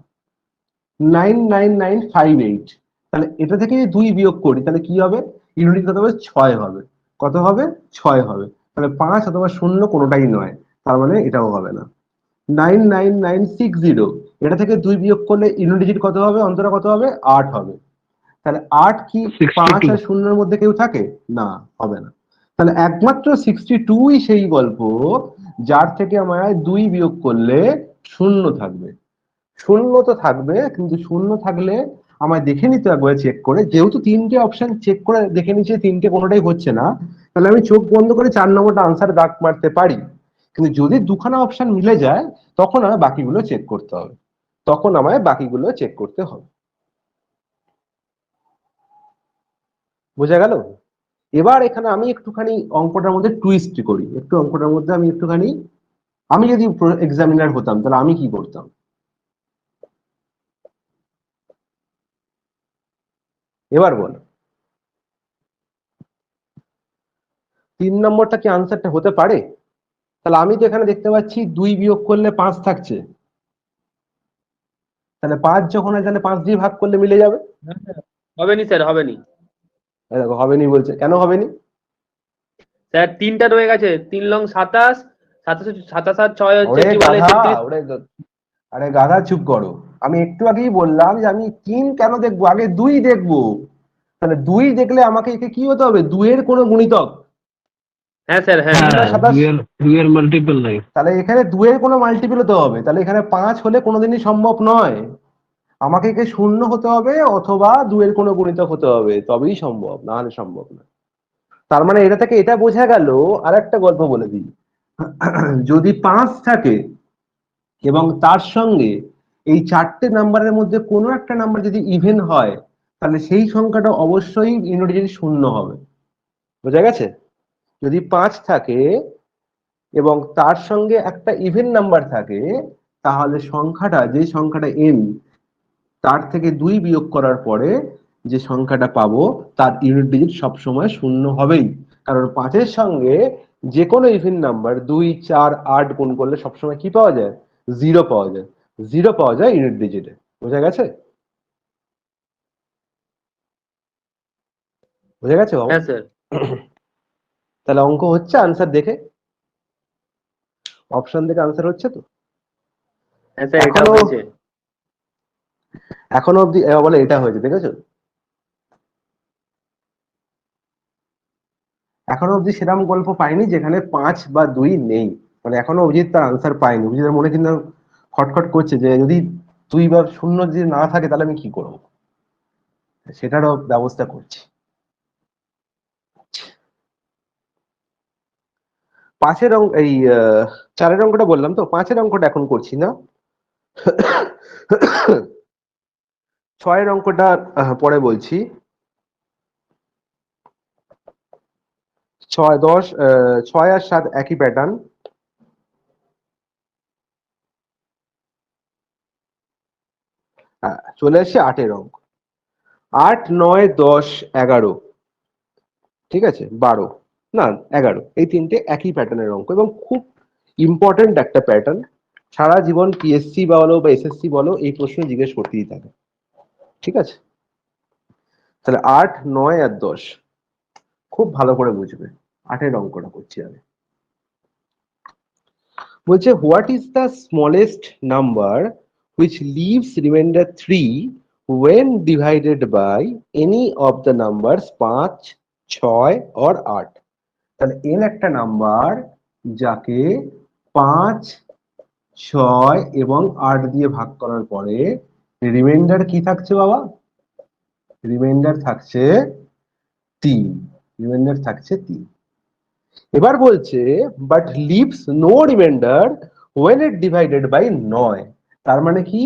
99958, তাহলে এটা থেকে যদি 2 বিয়োগ করি তাহলে কি হবে, ইউনিট কত হবে, 6 হবে, কত হবে, 6 হবে, তাহলে 5 অথবা 0 কোনোটাই নয়, তার মানে এটাও হবে না। 99960, এটা থেকে 2 বিয়োগ করলে ইউনিট ডিজিট কত হবে, অন্তরা কত হবে, 8 হবে, তাহলে 8 কি 5 62 আর 0-এর মধ্যে কেউ থাকে না, হবে না। তাহলে একমাত্র 62ই সেই গল্প যার থেকে আমায় 2 বিয়োগ করলে 0 থাকবে। 0 তো থাকবে, কিন্তু 0 থাকলে আমায় দেখে নিতে একবার চেক করে, যেহেতু 3টে অপশন চেক করে দেখে নিচ্ছে 3টে কোনোটাই হচ্ছে না, তাহলে আমি চোখ বন্ধ করে 4 নম্বরটা আনসার দাগ মারতে পারি। কিন্তু যদি দুখানা অপশন মিলে যায়, তখন আমায় বাকিগুলো চেক করতে হবে, তখন আমায় বাকিগুলো চেক করতে হবে। বোঝা গেল? এবার এখানে আমি একটুখানি অঙ্কটার মধ্যে টুইস্ট করি, একটু অঙ্কটার মধ্যে আমি একটুখানি, আমি যদি এক্সামিনার হতাম তাহলে আমি কি করতাম। এবার বলো 3 নম্বরটা কি আনসারটা হতে পারে? তাহলে আমি তো এখানে দেখতে পাচ্ছি 2 বিয়োগ করলে 5 থাকছে, তাহলে 5 যখন হয় তাহলে 5 দিয়ে ভাগ করলে মিলে যাবে। হবে নি স্যার, হবে নি। এই দেখো হবেনি বলছে, কেন হবেনি? স্যার 3টা রয়ে গেছে, 3 লং 27, 27 27 আর 6 হচ্ছে ওরে কি বলে গাধা, 33। আরে গাধা চুপ করো। আমি একটু আগেই বললাম যে আমি 3 কেন দেখবো, আগে 2 দেখবো। তাহলে 2 দেখলে আমাকে একে কি হতে হবে, 2 এর কোনো গুণিতক। হ্যাঁ স্যার, হ্যাঁ। 3 আর হ্যাঁ, 27, দুইয়ের মাল্টিপল নাই। তাহলে এখানে 2 এর কোনো মাল্টিপল হতে হবে, তাহলে এখানে 5 হলে কোনোদিনই সম্ভব নয়। আমাকে একে 0 হতে হবে অথবা 2 এর কোনো গুণিতক হতে হবে, তবেই সম্ভব, না হলে সম্ভব না। তার মানে এটা থেকে এটা বোঝা গেল, আর একটা গল্প বলে দিই। যদি 5 থাকে এবং তার সঙ্গে এই 4টে নাম্বারের মধ্যে কোনো একটা নাম্বার যদি ইভেন হয়, তাহলে সেই সংখ্যাটা অবশ্যই ইউনিট 0 হবে। বোঝা গেছে? যদি 5 থাকে এবং তার সঙ্গে একটা ইভেন নাম্বার থাকে, তাহলে সংখ্যাটা, যে সংখ্যাটা n, তার থেকে 2 বিয়োগ করার পরে যে সংখ্যাটা পাবো তার ইউনিট ডিজিট সবসময় 0 হবেই। কারণ 5-এর সঙ্গে যে কোনো ইভেন নাম্বার 2, 4, 8 গুণ করলে সবসময় কি পাওয়া যায়? 0 পাওয়া যায়। 0 পাওয়া যায় ইউনিট ডিজিটে। বোঝা গেছে? বোঝা গেছে বাবু? হ্যাঁ স্যার। তাহলে অঙ্ক হচ্ছে, আনসার দেখে, অপশন দেখে আনসার হচ্ছে তো? হ্যাঁ স্যার, এটা এখনো হয়েছে। এখনো অব্দি বলে এটা হয়েছে, দেখেছো? এখনো অব্দি সেরকম গল্প পাইনি যেখানে 5 বা 2 নেই। মানে এখনো অভিজিৎ তার আনসার পাইনি। অভিজিতের মনে কিন্তু খটখট করছে যে যদি 2 বা 0 যদি না থাকে তাহলে আমি কি করবো, সেটারও ব্যবস্থা করছি। 5-এর অঙ্ক, এই 4-এর অঙ্কটা বললাম তো, 5-এর অঙ্কটা এখন করছি না। 6-এর অঙ্কটা পরে বলছি। 6, 10, 6 আর 7 একই প্যাটার্ন। চলে আসছে 8-এর অঙ্ক। 8, 9, 10, 11, ঠিক আছে, 12, না 11, এই তিনটে একই প্যাটার্নের অঙ্ক এবং খুব ইম্পর্টেন্ট একটা প্যাটার্ন। সারা জীবন পিএসসি বলো বা এসএসসি বলো এই প্রশ্ন জিজ্ঞেস করতেই থাকে। ঠিক আছে, তাহলে 8, 9 আর 10 খুব ভালো করে বুঝবে। 8-এর অঙ্কটা করছি আমি। বলছে what is the smallest number which leaves remainder 3 when divided by any of the numbers 5, 6 or 8। তাহলে n একটা নাম্বার যাকে 5, 6 এবং 8 দিয়ে ভাগ করার পরে রিমাইন্ডার কি থাকছে বাবা? রিমাইন্ডার থাকছে 3। রিমাইন্ডার থাকছে 3। এবার বলছে but leaves no remainder when it divided by 9। তার মানে কি,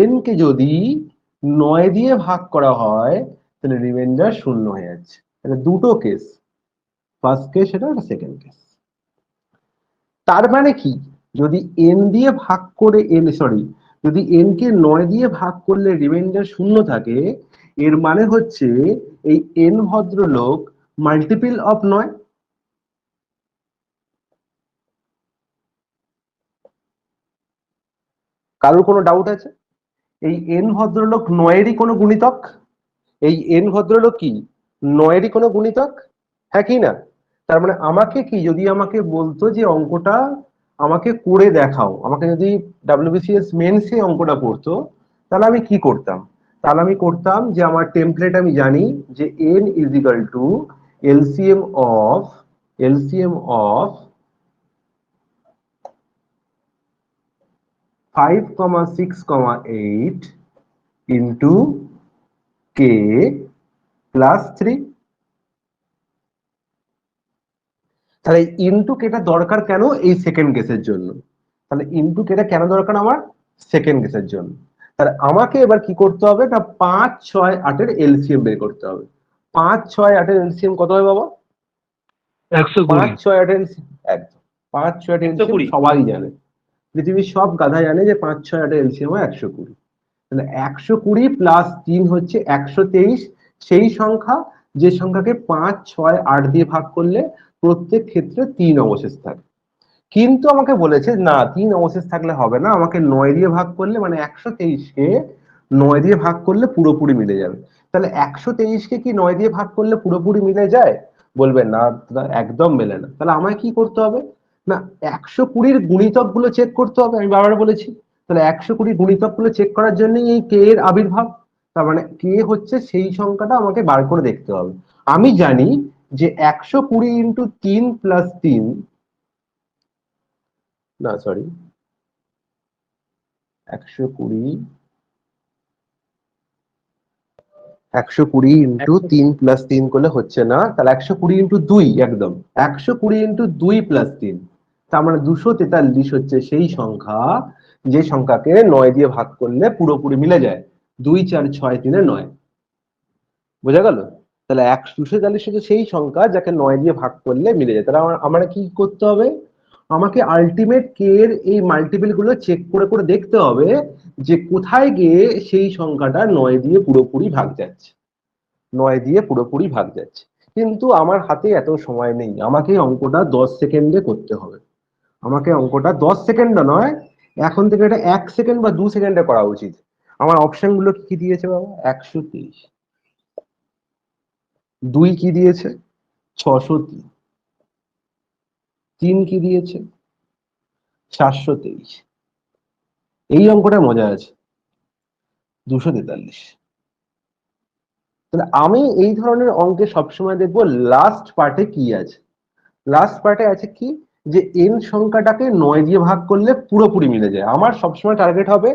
n কে যদি 9 দিয়ে ভাগ করা হয় তাহলে রিমাইন্ডার 0 হয়ে যাচ্ছে। তাহলে দুটো কেস, ফার্স্ট কেস এটা, আর সেকেন্ড কেস। তার মানে কি, যদি n দিয়ে ভাগ করে যদি n কে 9 দিয়ে ভাগ করলে রিমাইন্ডার 0 থাকে, এর মানে হচ্ছে এই n ভদ্রলোক মাল্টিপল অফ 9। কারোর কোনো ডাউট আছে? এই n ভদ্রলোক 9-এরই কোনো গুণিতক? এই n ভদ্রলোক কি 9-এরই কোনো গুণিতক? হ্যাঁ কি না? তার মানে আমাকে কি, যদি আমাকে বলতো যে অঙ্কটা আমাকে করে দেখাও, আমাকে যদি WBCS মেন্সে অঙ্কটা পড়তো, তাহলে আমি কি করতাম? তাহলে আমি করতাম যে আমার টেমপ্লেট আমি জানি যে n is equal to LCM of 5, 6, 8 into k plus 3। তাহলে ইনটু কেটা দরকার কেন? এই সেকেন্ড কেসের জন্য। তাহলে ইনটু কেটা কেন দরকার আমার? সেকেন্ড কেসের জন্য। তাহলে আমাকে এবার কি করতে হবে না, 5, 6, 8-এর এলসিএম বের করতে হবে। 5, 6, 8-এর এলসিএম কত হয় বাবা? 120। 5, 6, 8-এর একদম, 5, 6, 8-এর এলসিএম 120। সবাই জানে, পৃথিবীর সব গাধা জানে যে 5, 6, 8-এর এলসিএম হয় 120। তাহলে 120 প্লাস 3 হচ্ছে 123, সেই সংখ্যা যে সংখ্যাকে 5, 6, 8 দিয়ে ভাগ করলে প্রত্যেক ক্ষেত্রে 3 অবশেষ থাকে। কিন্তু আমাকে বলেছে না 3 অবশেষ থাকলে হবে না, আমাকে 9 দিয়ে ভাগ করলে মানে 123কে 9 দিয়ে ভাগ করলে পুরোপুরি মিলে যাবে। তাহলে 123কে কি 9 দিয়ে ভাগ করলে পুরোপুরি মিলে যায়? বলবে না দাদা, একদম মেলে না। তাহলে আমায় কি করতে হবে? না 120-র গুণিতক গুলো চেক করতে হবে, আমি বারবার বলেছি। তাহলে 120 গুণিতক গুলো চেক করার জন্যই এই কে এর আবির্ভাব। তার মানে কে হচ্ছে সেই সংখ্যাটা আমাকে বার করে দেখতে হবে। আমি জানি যে 120 ইন্টু 3 প্লাস 3, না সরি 120 ইন্টু 3 প্লাস 3 করলে হচ্ছে না, তাহলে 120 ইন্টু 2, একদম 120 ইন্টু 2 প্লাস 3, তার মানে 243 হচ্ছে সেই সংখ্যা যে সংখ্যাকে 9 দিয়ে ভাগ করলে পুরোপুরি মিলে যায়। 2, 4, 6, 3, 9, বোঝা গেল? তাহলে 243 হচ্ছে সেই সংখ্যা যাকে 9 দিয়ে ভাগ করলে মিলে যায়। তাহলে আমার কি করতে হবে? আমাকে আলটিমেট কে এর এই মাল্টিপল গুলো চেক করে করে দেখতে হবে যে কোথায় গিয়ে সেই সংখ্যাটা 9 দিয়ে পুরোপুরি ভাগ যাচ্ছে, 9 দিয়ে পুরোপুরি ভাগ যাচ্ছে। কিন্তু আমার হাতে এত সময় নেই, আমাকে অঙ্কটা 10 সেকেন্ডে করতে হবে। আমাকে অঙ্কটা 10 সেকেন্ডও নয়, এখন থেকে এটা 1 সেকেন্ড বা 2 সেকেন্ডে করা উচিত। আমার অপশন গুলো কি দিয়েছে বাবা? 123, 2 কি দিয়েছে? 603, 3 কি দিয়েছে? 423, এই অঙ্কটা মজা আছে 243। তাহলে আমি এই ধরনের অঙ্কে সবসময় দেখবো লাস্ট পার্টে কি আছে। লাস্ট পার্টে আছে কি, যে এন সংখ্যাটাকে 9 দিয়ে ভাগ করলে পুরোপুরি মিলে যায়। আমার সবসময় টার্গেট হবে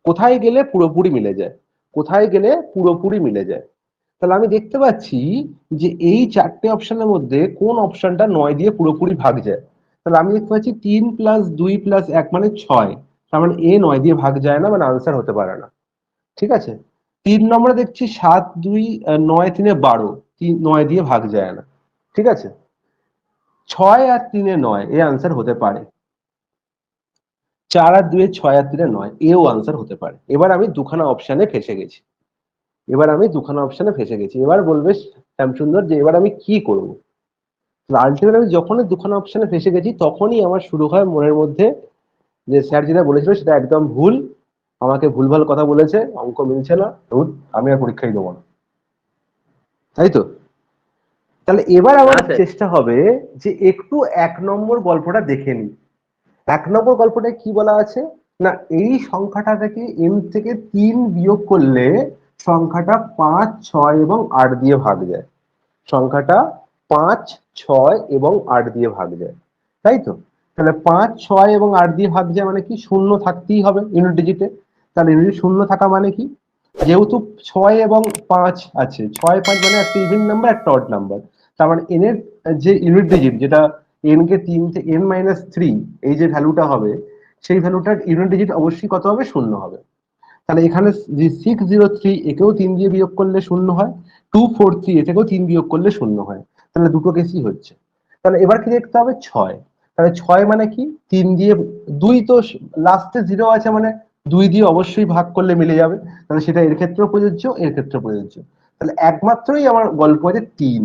কোথায় গেলে পুরোপুরি মিলে যায়, কোথায় গেলে পুরোপুরি মিলে যায়। তাহলে আমি দেখতে পাচ্ছি যে এই 4টে অপশনের মধ্যে কোন অপশনটা 9 দিয়ে পুরোপুরি ভাগ যায়। তাহলে আমি দেখতে পাচ্ছি 3 প্লাস 2 প্লাস 1 মানে 6, তার মানে এ 9 দিয়ে ভাগ যায় না, মানে আনসার হতে পারে না। ঠিক আছে। 3 নম্বরে দেখছি 7, 2, 9, 3, 12, 9 দিয়ে ভাগ যায় না। ঠিক আছে। 6 আর 3, 9, এ আনসার হতে পারে। 4 আর 2, 6 আর 3, 9, এও আনসার হতে পারে। এবার আমি দুখানা অপশনে ফেসে গেছি। এবার বলবে শ্যামসুন্দর যে এবার আমি কি করব? আলটিমেটলি আমি যখনই দুখানা অপশনে ফেসে গেছি তখনই আমার শুরু হয় মনের মধ্যে যে স্যার যেটা বলেছিল সেটা একদম ভুল, আমাকে ভুলভাল কথা বলেছে, অঙ্ক মিলছে না, ধুর, আমি আর পরীক্ষাই দেবো না। তাই তো? তাহলে এবার না আমার স্যার, চেষ্টা হবে যে একটু 1 নম্বর গল্পটা দেখে নিই। 1 নম্বর গল্পটায় কি বলা আছে? না এই সংখ্যাটা থেকে m থেকে 3 বিয়োগ করলে সংখ্যাটা 5, 6 এবং 8 দিয়ে ভাগ যায়। সংখ্যাটা 5, 6 এবং 8 দিয়ে ভাগ যায়, তাই তো? তাহলে 5, 6 এবং 8 দিয়ে ভাগ যায় মানে কি? শূন্য থাকতেই হবে ইউনিট ডিজিটে। তাহলে ইউনিট শূন্য থাকা মানে কি? যেহেতু 6 এবং 5 আছে, 6, 5 মানে একটা ইভেন নাম্বার, একটা অড নাম্বার। তার মানে n এর যে ইউনিট ডিজিট, যেটা n কে 3 থেকে n-3, এই যে ভ্যালুটা হবে, সেই ভ্যালুটার ইউনিট ডিজিট অবশ্যই কত হবে? শূন্য হবে। তাহলে এখানে যে 603, একেও 3 দিয়ে বিয়োগ করলে শূন্য হয়, 243, এ থেকেও 3 বিয়োগ করলে শূন্য হয়। তাহলে দুটো কেসই হচ্ছে। তাহলে এবার কি দেখতে হবে? 6। তাহলে 6 মানে কি? 3 দিয়ে 2 তো লাস্টে 0 আছে, মানে 2 দিয়ে অবশ্যই ভাগ করলে মিলে যাবে। তাহলে সেটা এর ক্ষেত্রেও প্রযোজ্য, এর ক্ষেত্রেও প্রযোজ্য। তাহলে একমাত্রই আমার গল্প আছে 3,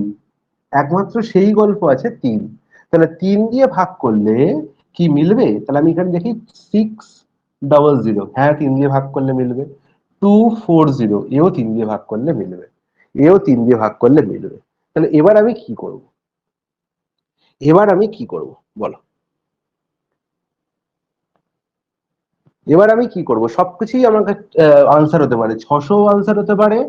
একমাত্র সেই গল্প আছে 3। তাহলে 3 দিয়ে ভাগ করলে কি মিলবে? তাহলে আমি এখানে দেখি 600, হ্যাঁ 3 দিয়ে ভাগ করলে মিলবে। 240, এও 3 দিয়ে ভাগ করলে মিলবে, এও 3 দিয়ে ভাগ করলে মিলবে। তাহলে এবার আমি কি করব? বলো। এবার আমি কি করব? সবকিছুই আমার আনসার হতে পারে, 600 আনসার হতে পারে,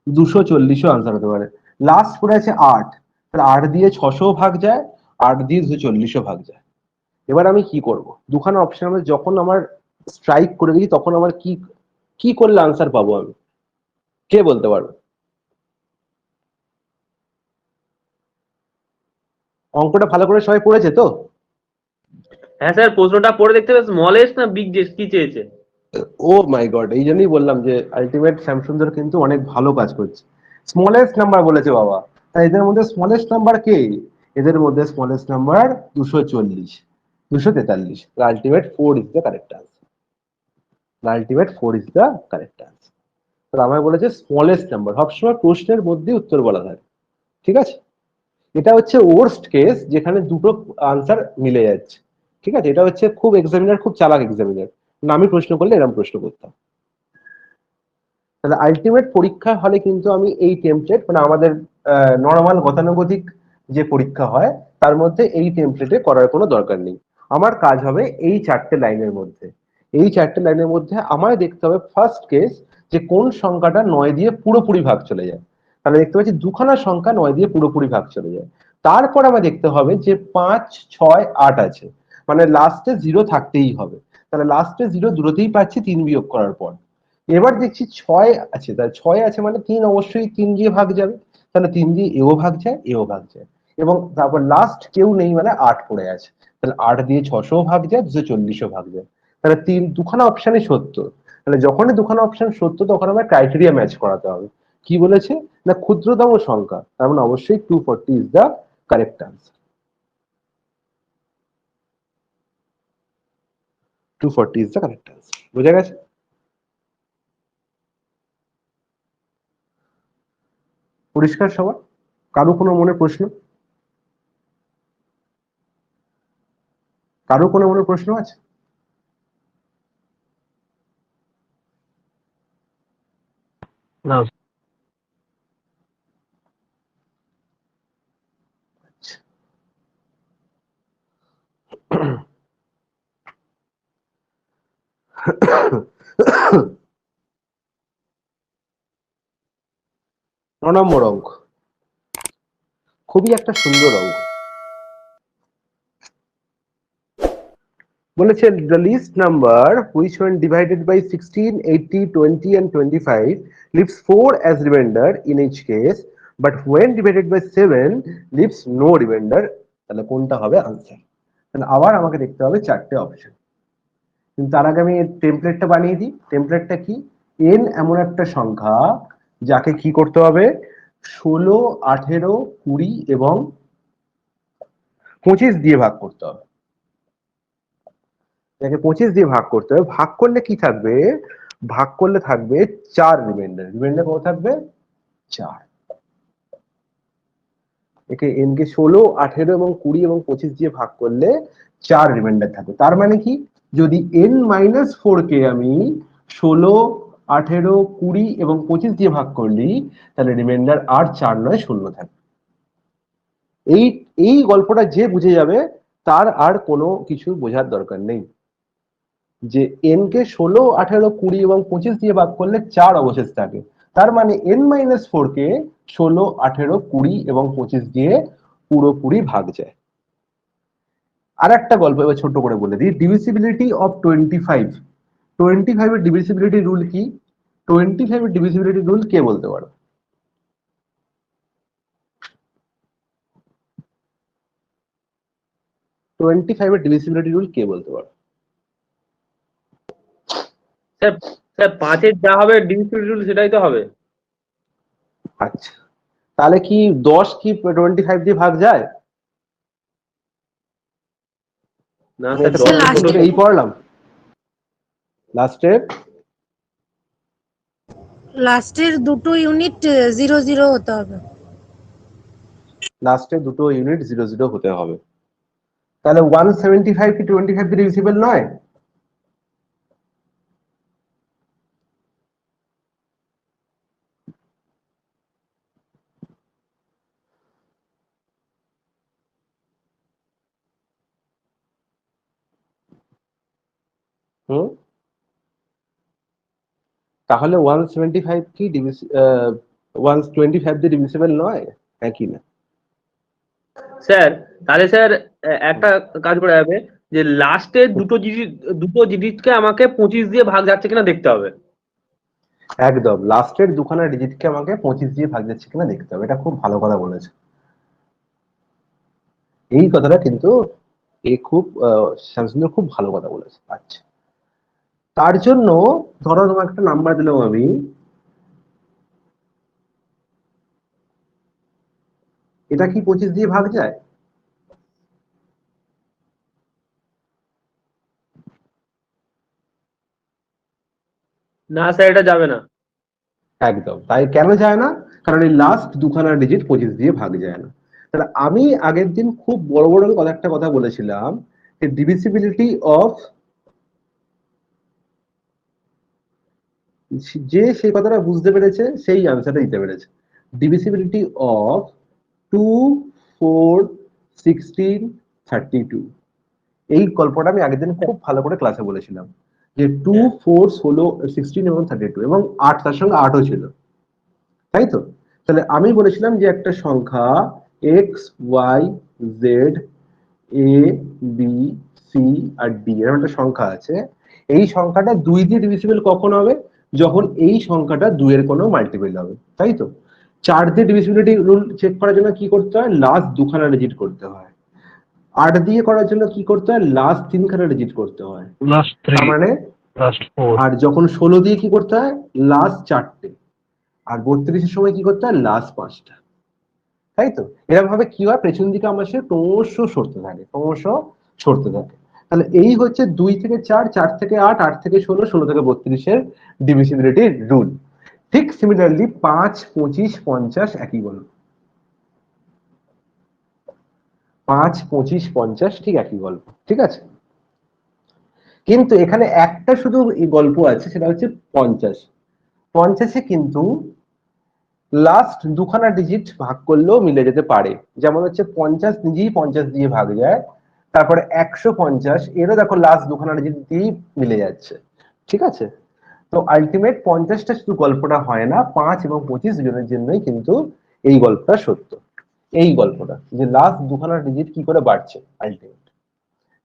240ও আনসার হতে পারে। লাস্ট পড়ে আছে 8, তাহলে 8 দিয়ে 600 ভাগ যায়, 8 দিয়ে 240ও ভাগ যায়। এবার আমি কি করব? দুখানা অপশন আমি যখন আমার স্ট্রাইক করে দিই তখন আমার কি কি করলে আনসার পাবো আমি? কে বলতে পারবে? অঙ্কটা ভালো করে সবাই পড়েছে তো? হ্যাঁ স্যার, প্রশ্নটা পড়ে দেখতে হবে স্মলেস্ট না বিগ জেস্ট কি চেয়েছে। ও মাই গড, এই জন্যই বললাম যে আলটিমেট শ্যামসুন্দর কিন্তু অনেক ভালো কাজ করছে। স্মলেস্ট নাম্বার বলেছে বাবা। তাই এদের মধ্যে স্মলেস্ট নাম্বার কে? এদের মধ্যে smallest number 240, 243। Ultimate 4 is the correct answer. Ultimate 4 is the correct answer. তাহলে আমায় বলেছে স্মলেস্ট নাম্বার, সবসময় প্রশ্নের মধ্যে উত্তর বলা থাকে, ঠিক আছে। এটা হচ্ছে ওর্স্ট কেস, যেখানে দুটো আনসার মিলে যাচ্ছে, ঠিক আছে। এটা হচ্ছে খুব এক্সামিনার, খুব চালাক এক্সামিনার, না আমি প্রশ্ন করলে এরকম প্রশ্ন করতাম। তাহলে আলটিমেট পরীক্ষা হলে কিন্তু আমি এই টেমপ্লেট, মানে আমাদের নর্মাল গতানুগতিক যে পরীক্ষা হয় তার মধ্যে এই টেমপ্লেটে করার কোনো দরকার নেই। আমার কাজ হবে এই চারটে লাইনের মধ্যে, এই চারটে লাইনের মধ্যে আমায় দেখতে হবে ফার্স্ট কেস যে কোন সংখ্যাটা 9 দিয়ে পুরোপুরি ভাগ চলে যায়। তাহলে দেখতে পাচ্ছি দুখানা সংখ্যা 9 দিয়ে পুরোপুরি ভাগ চলে যায়। তারপর আমার দেখতে হবে যে 5, 6, 8 আছে, মানে লাস্টে 0 থাকতেই হবে। তাহলে লাস্টে 0 দুটোতেই পাচ্ছি 3 বিয়োগ করার পর। এবার দেখছি 6 আছে, তাহলে 6 আছে মানে 3 অবশ্যই 3 দিয়ে ভাগ যাবে, তাহলে 3 দিয়ে এও ভাগ যায়, এও ভাগ যায়, এবং তারপর লাস্ট কেউ নেই মানে 8 পড়ে আছে, তাহলে 8 দিয়ে 600 ভাগ যায়, 240ও ভাগ যায়। তাহলে দুখানা অপশনই সত্য। তাহলে যখনই দুখানা অপশন সত্য তখন আমার ক্রাইটেরিয়া ম্যাচ করাতে হবে। কি বলেছে না ক্ষুদ্রতম সংখ্যা, তার মানে অবশ্যই 240 is the correct answer. 240 is the correct answer, বুঝা গেছে? পরিষ্কার সবার? কারো কোনো মনে প্রশ্ন? কারো কোনো মনে প্রশ্ন আছে? না। ন নম্বর অঙ্ক, খুবই একটা সুন্দর অঙ্ক। বলেছে the least number which when divided by 16, 80, 20 and 25 leaves 4 as remainder in each case, but when divided by 7 leaves no remainder। তাহলে কোনটা হবে আনসার? তাহলে আবার আমাকে দেখতে হবে চারটে অপশন, কিন্তু তার আগে আমি টেমপ্লেটটা বানিয়ে দিই। টেমপ্লেটটা কি? n এমন একটা সংখ্যা যাকে কি করতে হবে, 16, 18, 20 এবং 25 দিয়ে ভাগ করতে হবে। যাকে 25 দিয়ে ভাগ করতে হবে, ভাগ করলে কি থাকবে, ভাগ করলে থাকবে 4 রিমাইন্ডার। রিমাইন্ডার কত থাকবে? 4। একে n কে 16, 18 এবং 20 এবং 25 দিয়ে ভাগ করলে 4 রিমাইন্ডার থাকবে। তার মানে কি, যদি n-4 কে আমি 16, 18, 20 এবং 25 দিয়ে ভাগ করলি, তাহলে রিমাইন্ডার আর 4 নয় 0 থাকবে। এই এই গল্পটা যে বুঝে যাবে তার আর কোনো কিছু বোঝার দরকার নেই, যে n কে 16, 18, 20 এবং 25 দিয়ে ভাগ করলে 4 অবশেষ থাকে। তার মানে n-4 কে 16, 18, 20 এবং 25 দিয়ে পুরোপুরি ভাগ যায়। আর একটা গল্প এবার ছোট করে বলে দিই, ডিভিসিবিলিটি অফ 25। 25 এর ডিভিসিবিলিটি রুল কি? 25 এর ডিভিসিবিলিটি রুল কে বলতে পারো? 25 এর ডিভিসিবিলিটি রুল কে বলতে পারো? স্যার, স্যার 5-এর যা হবে ডিভিসিবিলিটি রুল সেটাই তো হবে। আচ্ছা, তাহলে কি 10 কি 25 দিয়ে ভাগ যায়? না আমি স্যার, এটা 10 প্রথম ছোট। থেকে এই পড়লাম লাস্টে। লাস্টের দুটো ইউনিট 0 0 হতে হবে। লাস্টে দুটো ইউনিট 0 0 হতে হবে। তাহলে 175 কি 25 দিয়ে ডিভিজিবল নয়? হুম, তাহলে 175 কি 125 দিয়ে ডিভিজিবল নয়? হ্যাঁ কি না? স্যার, তাহলে স্যার একটা কাজ করা যাবে, যে লাস্টের দুটো ডিজিটকে আমাকে 25 দিয়ে ভাগ যাচ্ছে কিনা দেখতে হবে। একদম, লাস্টের দুখানা ডিজিটকে আমাকে 25 দিয়ে ভাগ যাচ্ছে কিনা দেখতে হবে। এটা খুব ভালো কথা বলেছে। এই কথাটা কিন্তু এ খুব শামসুন্দর খুব ভালো কথা বলেছে। আচ্ছা, তার জন্য ধরো তোমার একটা নাম্বার দিলাম আমি, এটা কি 25 দিয়ে ভাগ যায়? না স্যার, এটা যাবে না। একদম তাই। কেন যায় না? কারণ এই লাস্ট দুখানা ডিজিট 25 দিয়ে ভাগ যায় না। তাহলে আমি আগের দিন খুব বড় বড় একটা কথা বলেছিলাম যে ডিভিসিবিলিটি অফ, যে সেই কথাটা বুঝতে পেরেছে সেই আনসারটা দিতে পেরেছে। ডিভিসিবিলিটি অফ 2, 4, 16, 32, এই গল্পটা আমি আগের দিন খুব ভালো করে ক্লাসে বলেছিলাম যে 2, 4, 16, 16 এবং 32 এবং 8, তার সঙ্গে 8ও ছিল, তাই তো? তাহলে আমি বলেছিলাম যে একটা সংখ্যা এক্স, ওয়াই, জেড, এ, বি, সি আর ডি এরকম একটা সংখ্যা আছে। এই সংখ্যাটা 2 দিয়ে ডিভিসিবল কখন হবে? যখন এই সংখ্যাটা 2 এর কোনো মাল্টিপল হবে, তাই তো? 4 দিয়ে ডিভিসিবিলিটি রুল চেক করার জন্য কি করতে হয়? লাস্ট দুখানা ডিজিট করতে হয়। 8 দিয়ে করার জন্য কি করতে হয়? লাস্ট তিনখানা ডিজিট করতে হয়। লাস্ট তার 3, মানে, লাস্ট 4। আর যখন 16 দিয়ে কি করতে হয়? লাস্ট 4টে। আর 32-এর সময় কি করতে হয়? লাস্ট 5টা, তাই তো? এরকম ভাবে কি হয়, পেছন দিকে আমার সে ক্রমশ সরতে থাকে, ক্রমশ সরতে থাকে। তাহলে এই হচ্ছে 2 থেকে 4, 4 থেকে 8, 8 থেকে 16, 16 থেকে 32-এর ডিভিসিবিলিটি রুল। ঠিক সিমিলারলি 5, 25, 50 একই গল্প। 5, 25, 50 ঠিক একই গল্প, ঠিক আছে? কিন্তু এখানে একটা শুধু এই গল্প আছে, সেটা হচ্ছে 50। 50-এ কিন্তু লাস্ট দুখানা ডিজিট ভাগ করলেও মিলে যেতে পারে। যেমন হচ্ছে 50 নিজেই 50 দিয়ে ভাগ যায়, তারপরে 150 এরও দেখো লাস্ট দুখানা ডিজিট দিয়েই মিলে যাচ্ছে, ঠিক আছে? তো আলটিমেট 50টা শুধু গল্পটা হয় না, 5 এবং 25 দুজনের জন্যই কিন্তু এই গল্পটা সত্য। এই গল্পটা যে লাস্ট দুখানা ডিজিট কি করে বাড়ছে আলটিমেট,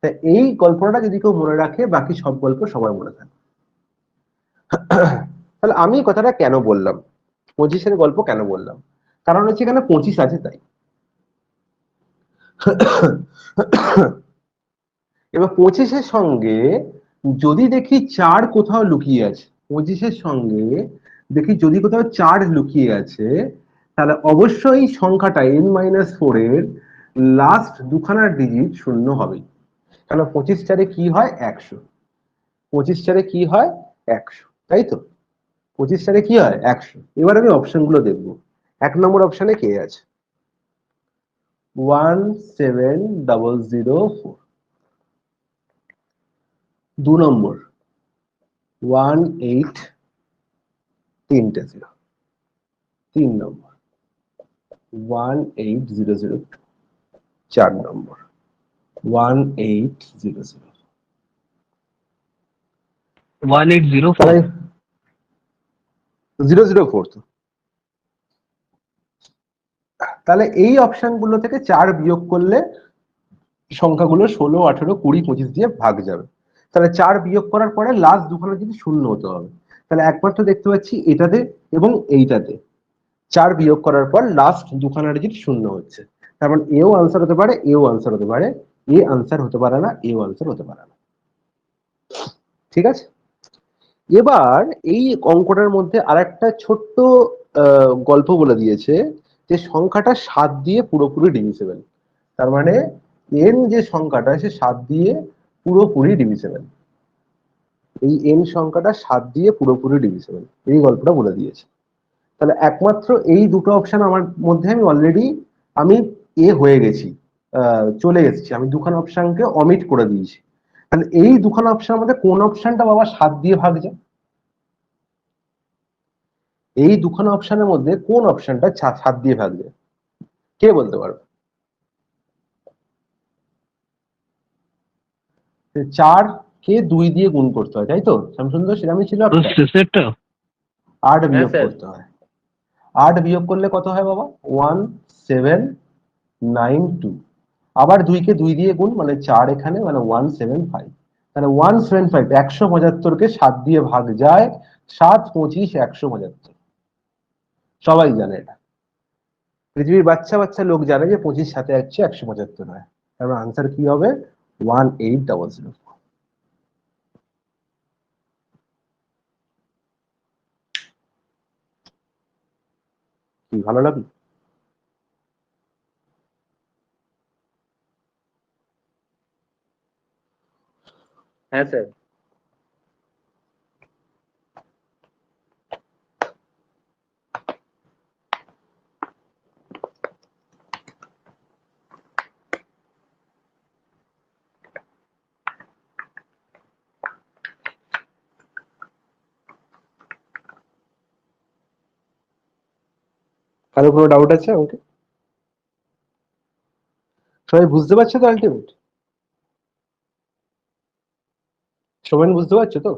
তা এই গল্পটা যদি কেউ মনে রাখে বাকি সব গল্প সবাই মনে থাকে। তাহলে আমি এই কথাটা কেন বললাম, 25-এর গল্প কেন বললাম? কারণ হচ্ছে এখানে 25 আছে তাই। এবার 25-এর সঙ্গে যদি দেখি 4 কোথাও লুকিয়ে আছে, 25-এর সঙ্গে দেখি যদি কোথাও 4 লুকিয়ে আছে, তাহলে অবশ্যই সংখ্যাটা n-4 এর লাস্ট দুখানা ডিজিট শূন্য হবে। কারণ 25 4-এ কি হয়? 100। 25 4-এ কি হয়? 100, তাই তো? 25 4-এ কি হয়? 100। এবার আমি অপশন গুলো দেখবো। 1 নম্বর অপশনে কে আছে? 17004। 2 নম্বর 18, 3টে 0। 3 নম্বর 18002। 4 নম্বর 1800। 1804। তাহলে 004 তো। তাহলে এই অপশন গুলো থেকে 4 বিয়োগ করলে সংখ্যাগুলো 16, 18, 20, 25 দিয়ে ভাগ যাবে। তাহলে 4 বিয়োগ করার পরে লাস্ট দুখানা যদি শূন্য হতে হবে। তাহলে একমাত্র দেখতে পাচ্ছি এটাতে এবং এইটাতে 4 বিয়োগ করার পর লাস্ট দুখানা ডিজিট শূন্য হচ্ছে। তার মানে এও আনসার হতে পারে, এও আনসার হতে পারে, এ আনসার হতে পারে না, এও আনসার হতে পারে না, ঠিক আছে? এবার এই অঙ্কটার মধ্যে আরেকটা ছোট্ট গল্প বলে দিয়েছে যে সংখ্যাটা 7 দিয়ে পুরোপুরি ডিভিসিবল। তার মানে n যে সংখ্যাটা সে 7 দিয়ে পুরোপুরি ডিভিসিবল। এই n সংখ্যাটা 7 দিয়ে পুরোপুরি ডিভিসিবল, এই গল্পটা বলে দিয়েছে। তাহলে একমাত্র এই দুটো অপশন আমার মধ্যে আমি অলরেডি আমি হয়ে গেছি, চলে এসেছি, আমি দুখানা অপশনকে অমিট করে দিয়েছি। তাহলে এই দুখানা অপশনের মধ্যে কোন অপশনটা বাবা 7 দিয়ে ভাগ যায়? এই দুখানা অপশনের মধ্যে কোন অপশনটা 7 দিয়ে ভাগ যায়? কে বলতে পারবে? 4 কে 2 দিয়ে গুণ করতে হয়, তাই তো? শ্যামসুন্দর সেরকমই ছিল তো একটা। শেষেরটা 8 হ্যাঁ বিয়োগ স্যার। করতে হয়। 8 বিয়োগ করলে কত হয় বাবা? 1792। আবার 2 কে 2 দিয়ে গুণ মানে 4 এখানে মানে 175। তাহলে 175 175 কে 7 দিয়ে ভাগ যায়। 7, 25, 175। সবাই জানে এটা, পৃথিবীর বাচ্চা বাচ্চা লোক জানে যে 25 সাথে হচ্ছে 175 হয়। তার আনসার কি হবে? 1800। কি ভালো লাগলো? হ্যাঁ স্যার। কারো কোনো ডাউট আছে আমাকে? সবাই বুঝতে পারছো তো আলটিমেট? সবাই বুঝতে পারছো তো?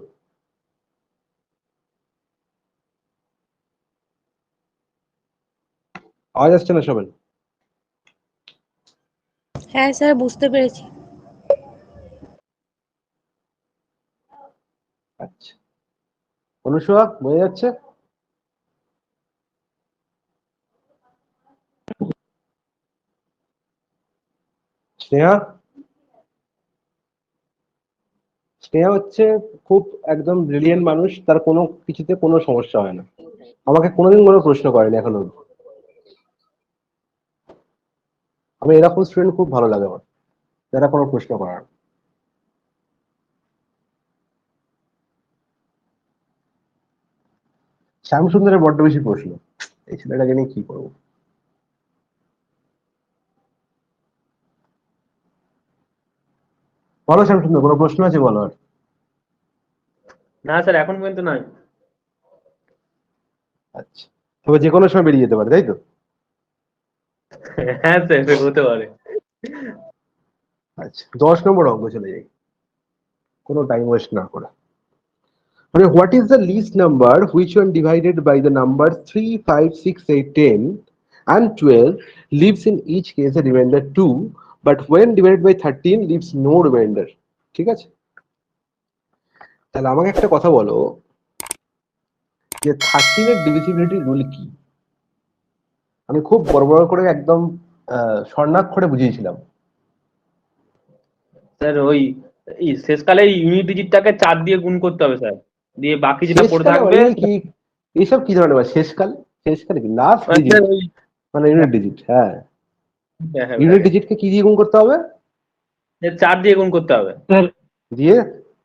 আওয়াজ আসছে না সবাই? হ্যাঁ স্যার, বুঝতে পেরেছি। আচ্ছা, অনুসুয়া বোঝা যাচ্ছে? স্নেহা? স্নেহা হচ্ছে খুব একদম ব্রিলিয়েন্ট মানুষ, তার কোনো কিছুতে কোনো সমস্যা হয় না, আমাকে কোনোদিন কোনো প্রশ্ন করেনি এখন অব্দি। আমি এরকম স্টুডেন্ট খুব ভালো লাগে আমার, যারা কোনো প্রশ্ন করে না। শ্যামসুন্দরের বড্ড বেশি প্রশ্ন, এই ছেলেটাকে নিয়ে কি করবো? বলো শ্যামসুন্দর, কোনো প্রশ্ন আছে বলো আর। না স্যার, এখন পর্যন্ত নাই। আচ্ছা, তবে যে কোনো সময় বেরিয়ে যেতে পারে, তাই তো? হ্যাঁ স্যার, হতে পারে। আচ্ছা, 10 নম্বর অঙ্ক চলে যাই, কোনো টাইম ওয়েস্ট না করে। মানে what is the least number which one divided by the number 3, 5, 6, 8, 10 and 12 lives in each case a remainder 2, but when divided by 13 leaves no remainder? ঠিক আছে, তাহলে আমাকে একটা কথা বলো যে 13 এর ডিভিজিবিলিটি রুল কি? আমি খুব বড় বড় করে একদম স্বর্ণাক্ষরে বুঝিয়েছিলাম। স্যার ওই শেষকালে ইউনিট ডিজিটটাকে 4 দিয়ে গুণ করতে হবে স্যার, দিয়ে বাকি যেটা পড়ে শেষকালে থাকবে। মানে কি? এইসব কি ধরনের শেষকাল? শেষকালে কি লাস্ট ডিজিট স্যার ওই মানে ইউনিট ডিজিট? হ্যাঁ, হ্যাঁ হ্যাঁ ইউনিট ডিজিটকে কি দিয়ে গুণ করতে হবে? 4 দিয়ে গুণ করতে হবে। স্যার দিয়ে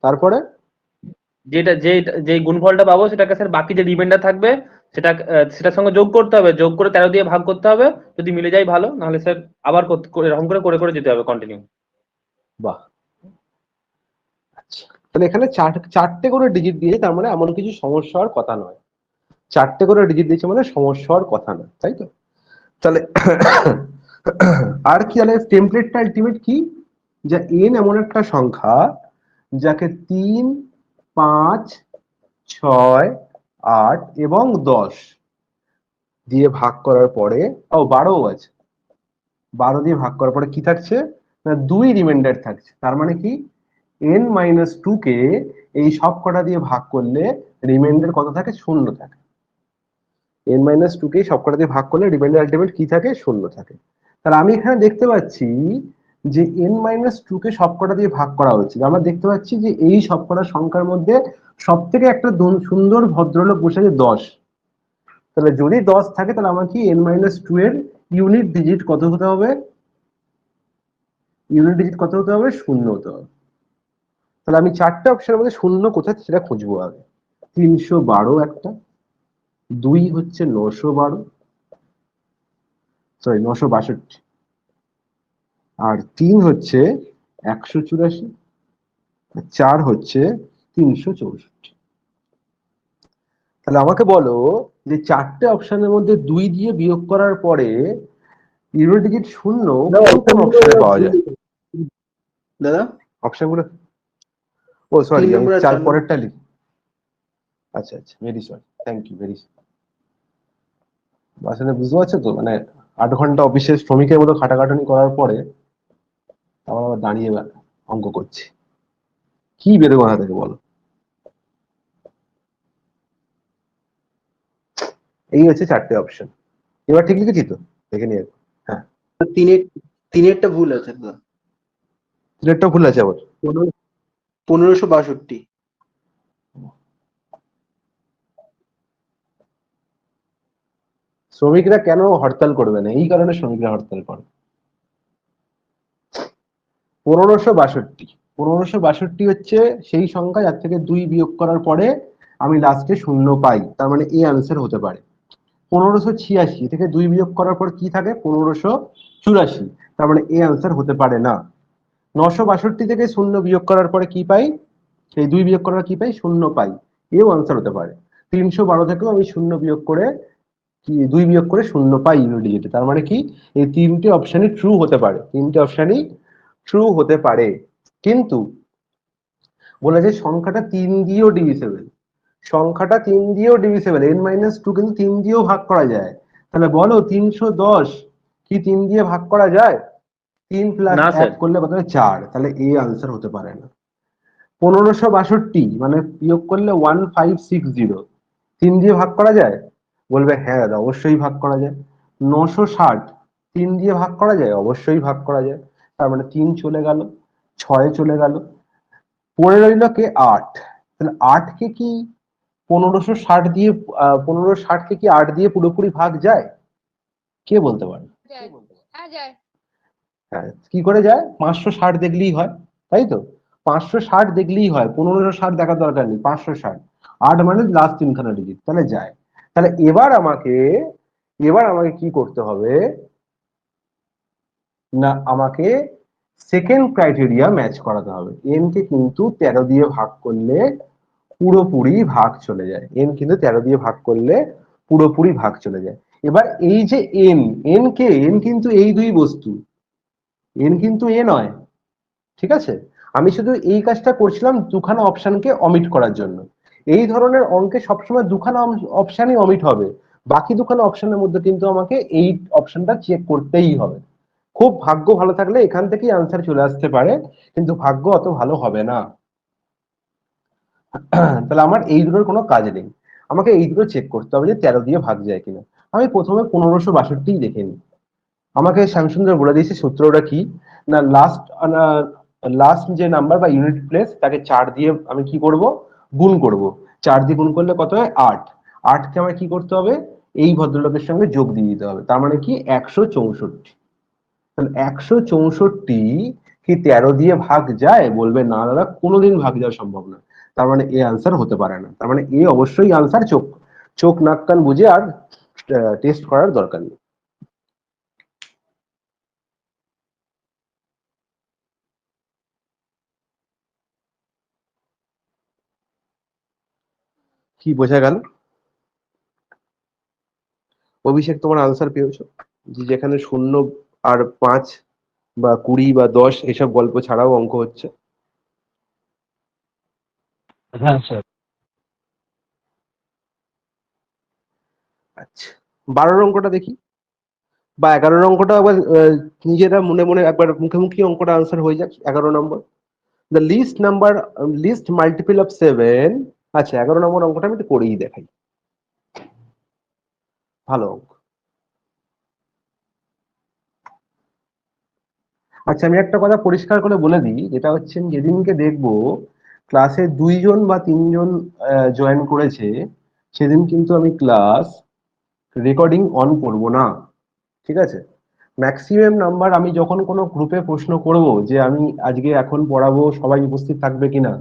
তারপরে যেটা যে গুণফলটা পাবো সেটাকে স্যার বাকি যে রিমাইন্ডার থাকবে সেটা সেটার সঙ্গে যোগ করতে হবে, যোগ করে 13 দিয়ে ভাগ করতে হবে। যদি মিলে যায় ভালো, নাহলে স্যার আবার এরকম করে করে করে যেতে হবে কন্টিনিউ। বাহ, আচ্ছা, তাহলে এখানে চারটে করে ডিজিট দিয়ে, তার মানে এমন কিছু সমস্যা হওয়ার কথা নয়। চারটে করে ডিজিট দিয়েছে মানে সমস্যা হওয়ার কথা নয়, তাই তো? তাহলে আর কি, তাহলে টেমপ্লেটটা আলটিমেট কি? যে এন এমন একটা সংখ্যা যাকে 3, 5, 6, 8 এবং 10 দিয়ে ভাগ করার পরে, 12 আছে, 12 দিয়ে ভাগ করার পরে কি থাকছে না 2 রিমাইন্ডার থাকছে। তার মানে কি n-2 কে এই সব কটা দিয়ে ভাগ করলে রিমাইন্ডার কত থাকে? 0 থাকে। n-2 কে সব কটা দিয়ে ভাগ করলে রিমাইন্ডার আলটিমেট কি থাকে? 0 থাকে। তাহলে আমি এখানে দেখতে পাচ্ছি যে n-2 কে সব কটা দিয়ে ভাগ করা হচ্ছে, আমরা দেখতে পাচ্ছি যে এই সব কটা সংখ্যার মধ্যে সব থেকে একটা সুন্দর ভদ্রলোক বসে আছে 10। তাহলে যদি 10 থাকে তাহলে আমার কি n-2 এর ইউনিট ডিজিট কত হতে হবে? ইউনিট ডিজিট কত হতে হবে? 0 হতে হবে। তাহলে আমি চারটে অপশনের মধ্যে 0 কোথায় সেটা খুঁজবো আগে। 312 একটা, 2 হচ্ছে 912, সরি 962, আর 3 হচ্ছে 184, 4 হচ্ছে 364। তাহলে আমাকে বলো যে চারটে অপশনের মধ্যে 2 দিয়ে বিয়োগ করার পরে ইউনিট ডিজিট 0 কোন কোন অপশনে পাওয়া যায়? দাদা অপশনগুলো, ও সরি, 3 আমি নম্বর আর 4 4 নম্বর। পরেরটা লিখি। আচ্ছা আচ্ছা, very sorry, thank you, very sorry. আসলে বুঝতে পারছো তো, মানে 8 ঘন্টা অফিসের শ্রমিকের মতো খাটাখাটনি করার পরে আবার দাঁড়িয়ে অঙ্ক করছি, কি বেরো মাথা থেকে বলো? এই হচ্ছে চারটে অপশন। এবার ঠিক লিখেছি তো? দেখে নিয়ে, হ্যাঁ, তিনের তিনেরটা ভুল আছে দাদা। সিলেক্টটা ভুল আছে আবার। 1562। শ্রমিকরা কেন হরতাল করবে না? এই কারণে শ্রমিকরা হরতাল করে। 1562, 1562 হচ্ছে সেই সংখ্যা যার থেকে 2 বিয়োগ করার পরে আমি লাস্টে 0 পাই, তার মানে এই আনসার হতে পারে। 1586 থেকে 2 বিয়োগ করার পর কি থাকে? 1584, তার মানে এই আনসার হতে পারে না। 962 থেকে 0 বিয়োগ করার পরে কি পাই? সেই 2 বিয়োগ করার কি পাই? 0 পাই, এও আনসার হতে পারে। 312 থেকেও আমি 0 বিয়োগ করে কি 2 বিয়োগ করে 0 পাই ইউনিট ডিজিটে। তার মানে কি এই তিনটে অপশনই ট্রু হতে পারে, তিনটে অপশনই ট্রু হতে পারে। কিন্তু বলেছে সংখ্যাটা 3 দিয়েও ডিভিসিবল, সংখ্যাটা 3 দিয়েও ডিভিসিবল, n-2 কিন্তু 3 দিয়েও ভাগ করা যায়। তাহলে বলো 310 কি 3 দিয়ে ভাগ করা যায়? 3 প্লাস না 1 স্যার। করলে কত হয়? 4। তাহলে এ আনসার হতে পারে না। 1562 মানে বিয়োগ করলে 1560, 3 দিয়ে ভাগ করা যায়? বলবে হ্যাঁ দাদা অবশ্যই ভাগ করা যায়। 960 3 দিয়ে ভাগ করা যায়? অবশ্যই ভাগ করা যায়। তার মানে 3 চলে গেল, 6 চলে গেল, পড়ে রইল কে 8। তাহলে 8 কে কি 1560 দিয়ে 1560 কে কি 8 দিয়ে পুরোপুরি ভাগ যায়? কে বলতে পারে? যায়। হ্যাঁ যায়। হ্যাঁ, কি করে যায়? 560 দেখলেই হয়, তাই তো? 560 দেখলেই হয়, 1560 দেখার দরকার নেই, 560। 8 মানে লাস্ট তিনখানা ডিজিট, তাহলে যায়। তাহলে এবার আমাকে কি করতে হবে না, আমাকে সেকেন্ড ক্রাইটেরিয়া ম্যাচ করাতে হবে। এন কে কিন্তু 13 দিয়ে ভাগ করলে পুরোপুরি ভাগ চলে যায়, এন কিন্তু 13 দিয়ে ভাগ করলে পুরোপুরি ভাগ চলে যায়। এবার এই যে এন, এন কিন্তু এই দুই বস্তু, এন কিন্তু এ নয়, ঠিক আছে? আমি শুধু এই কাজটা করছিলাম দুখানা অপশনকে অমিট করার জন্য। এই ধরনের অঙ্কে সবসময় দুখানা অপশনই অমিট হবে, বাকি দুখানা অপশনের মধ্যে কিন্তু আমাকে এই অপশনটা চেক করতেই হবে। খুব ভাগ্য ভালো থাকলে এখান থেকেই আনসার চলে আসতে পারে, কিন্তু ভাগ্য অত ভালো হবে না। তাহলে আমার এই দুটোর কোনো কাজ নেই, আমাকে এই দুটো চেক করতে হবে যে 13 দিয়ে ভাগ যায় কিনা। আমি প্রথমে 1562 দেখে নিই। আমাকে শ্যামসুন্দর বলে দিয়েছে সূত্রটা কি, না লাস্ট যে নাম্বার বা ইউনিট প্লেস তাকে 4 দিয়ে আমি কি করব? গুণ করব। 4 দিয়ে গুণ করলে কত হয়? 8। 8 কে আমার কি করতে হবে? এই ভদ্রলোকের সঙ্গে যোগ দিয়ে দিতে হবে, তার মানে কি 164। তাহলে 164 কি 13 দিয়ে ভাগ যায়? বলবে না দাদা কোনোদিন ভাগ যাওয়া সম্ভব না। তার মানে এ আনসার হতে পারে না, তার মানে এ অবশ্যই আনসার। চোখ চোখ নাক কান বুঝে আর টেস্ট করার দরকার নেই। কি বোঝা গেল? অভিষেক তোমার আনসার পেয়েছো? যে যেখানে 0 আর 5 বা 20 বা 10 এসব গল্প ছাড়াও অঙ্ক হচ্ছে। হ্যাঁ স্যার। আচ্ছা, 12 অঙ্কটা দেখি, বা 11 অঙ্কটা আবার নিজেরা মনে মনে একবার মুখে অঙ্কটা আনসার হয়ে যাক। 11 নম্বর, দ্য লিস্ট মাল্টিপল অফ 7। আচ্ছা 11 নম্বর অঙ্কটা আমি একটু করেই দেখাই, ভালো অঙ্ক। আচ্ছা আমি একটা কথা পরিষ্কার করে বলে দিই, যেটা হচ্ছে যেদিনকে দেখবো ক্লাসে 2 জন বা 3 জন জয়েন করেছে, সেদিন কিন্তু আমি ক্লাস রেকর্ডিং অন করব না, ঠিক আছে? ম্যাক্সিমাম নাম্বার আমি যখন কোনো গ্রুপে প্রশ্ন করব যে আমি আজকে এখন পড়াবো, সবাই উপস্থিত থাকবে কিনা,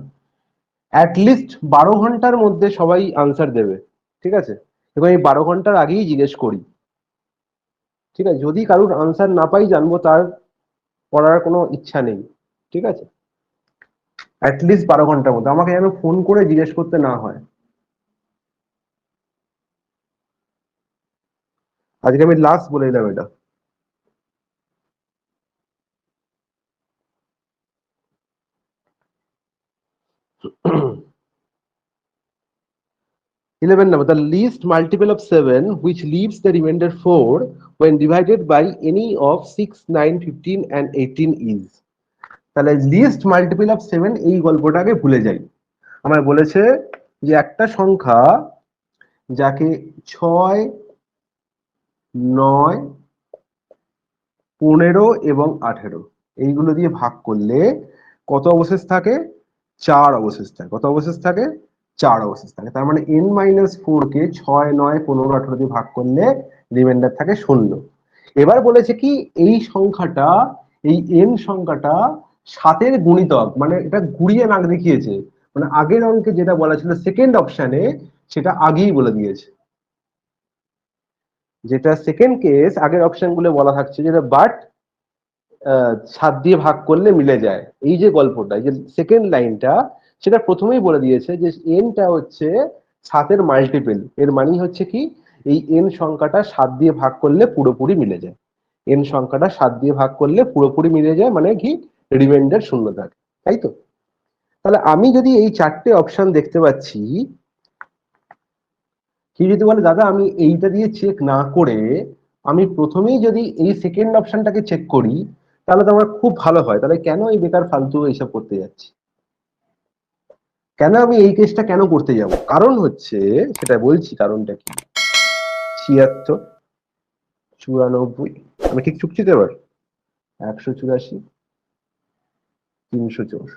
অ্যাটলিস্ট 12 ঘন্টার মধ্যে সবাই আনসার দেবে, ঠিক আছে? এবং এই 12 ঘন্টার আগেই জিজ্ঞেস করি, ঠিক আছে? যদি কারোর আনসার না পাই জানবো তার পড়ার কোনো ইচ্ছা নেই, ঠিক আছে? অ্যাটলিস্ট 12 ঘন্টার মধ্যে আমাকে যেন ফোন করে জিজ্ঞেস করতে না হয়। আজকে আমি লাস্ট বলে দিলাম এটা। Eleven number, the least multiple of 7 which leaves the remainder 4 when divided by any of 6, 9, 15 and 18 is। তাহলে লিস্ট মাল্টিপল অফ 7 এই গল্পটাকে ভুলে যাই। আমার বলেছে যে একটা সংখ্যা যাকে 6, 9, 15 এবং 18 এইগুলো দিয়ে ভাগ করলে কত অবশেষ থাকে? 4 অবশেষ থাকে। কত অবশেষ থাকে? 4 অবশেষ থাকে। তার মানে n-4 কে 6, 9, 15, 18 দিয়ে ভাগ করলে রিমাইন্ডার থাকে 0। এবার বলেছে কি এই সংখ্যাটা, এই n সংখ্যাটা 7-এর গুণিতক, মানে এটা ঘুরিয়ে নাক দেখিয়েছে। মানে আগের অঙ্কে যেটা বলা ছিল সেকেন্ড অপশনে, সেটা আগেই বলে দিয়েছে। যেটা সেকেন্ড কেস আগের অপশন গুলো বলা থাকছে যেটা বাট 7 দিয়ে ভাগ করলে মিলে যায়, এই যে গল্পটা, এই যে সেকেন্ড লাইনটা, সেটা প্রথমেই বলে দিয়েছে যে এনটা হচ্ছে 7-এর মাল্টিপল। এর মানে হচ্ছে কি এই n সংখ্যাটা 7 দিয়ে ভাগ করলে পুরোপুরি মিলে যায়। n সংখ্যাটা 7 দিয়ে ভাগ করলে পুরোপুরি মিলে যায়, মানে কি রিমাইন্ডার শূন্য থাকে, তাই তো? তাহলে আমি যদি এই চারটে অপশন দেখতে পাচ্ছি, কি যদি বলে দাদা আমি এইটা দিয়ে চেক না করে আমি প্রথমেই যদি এই সেকেন্ড অপশনটাকে চেক করি, তাহলে তো আমার খুব ভালো হয়। তাহলে কেন এই বেকার ফালতু এইসব করতে যাচ্ছি? কেন আমি এই কেসটা কেন করতে যাব? কারণ হচ্ছে, সেটা বলছি কারণটা কি। 76, 94, আমি ঠিক চুক্তি তো এবার 184, 364।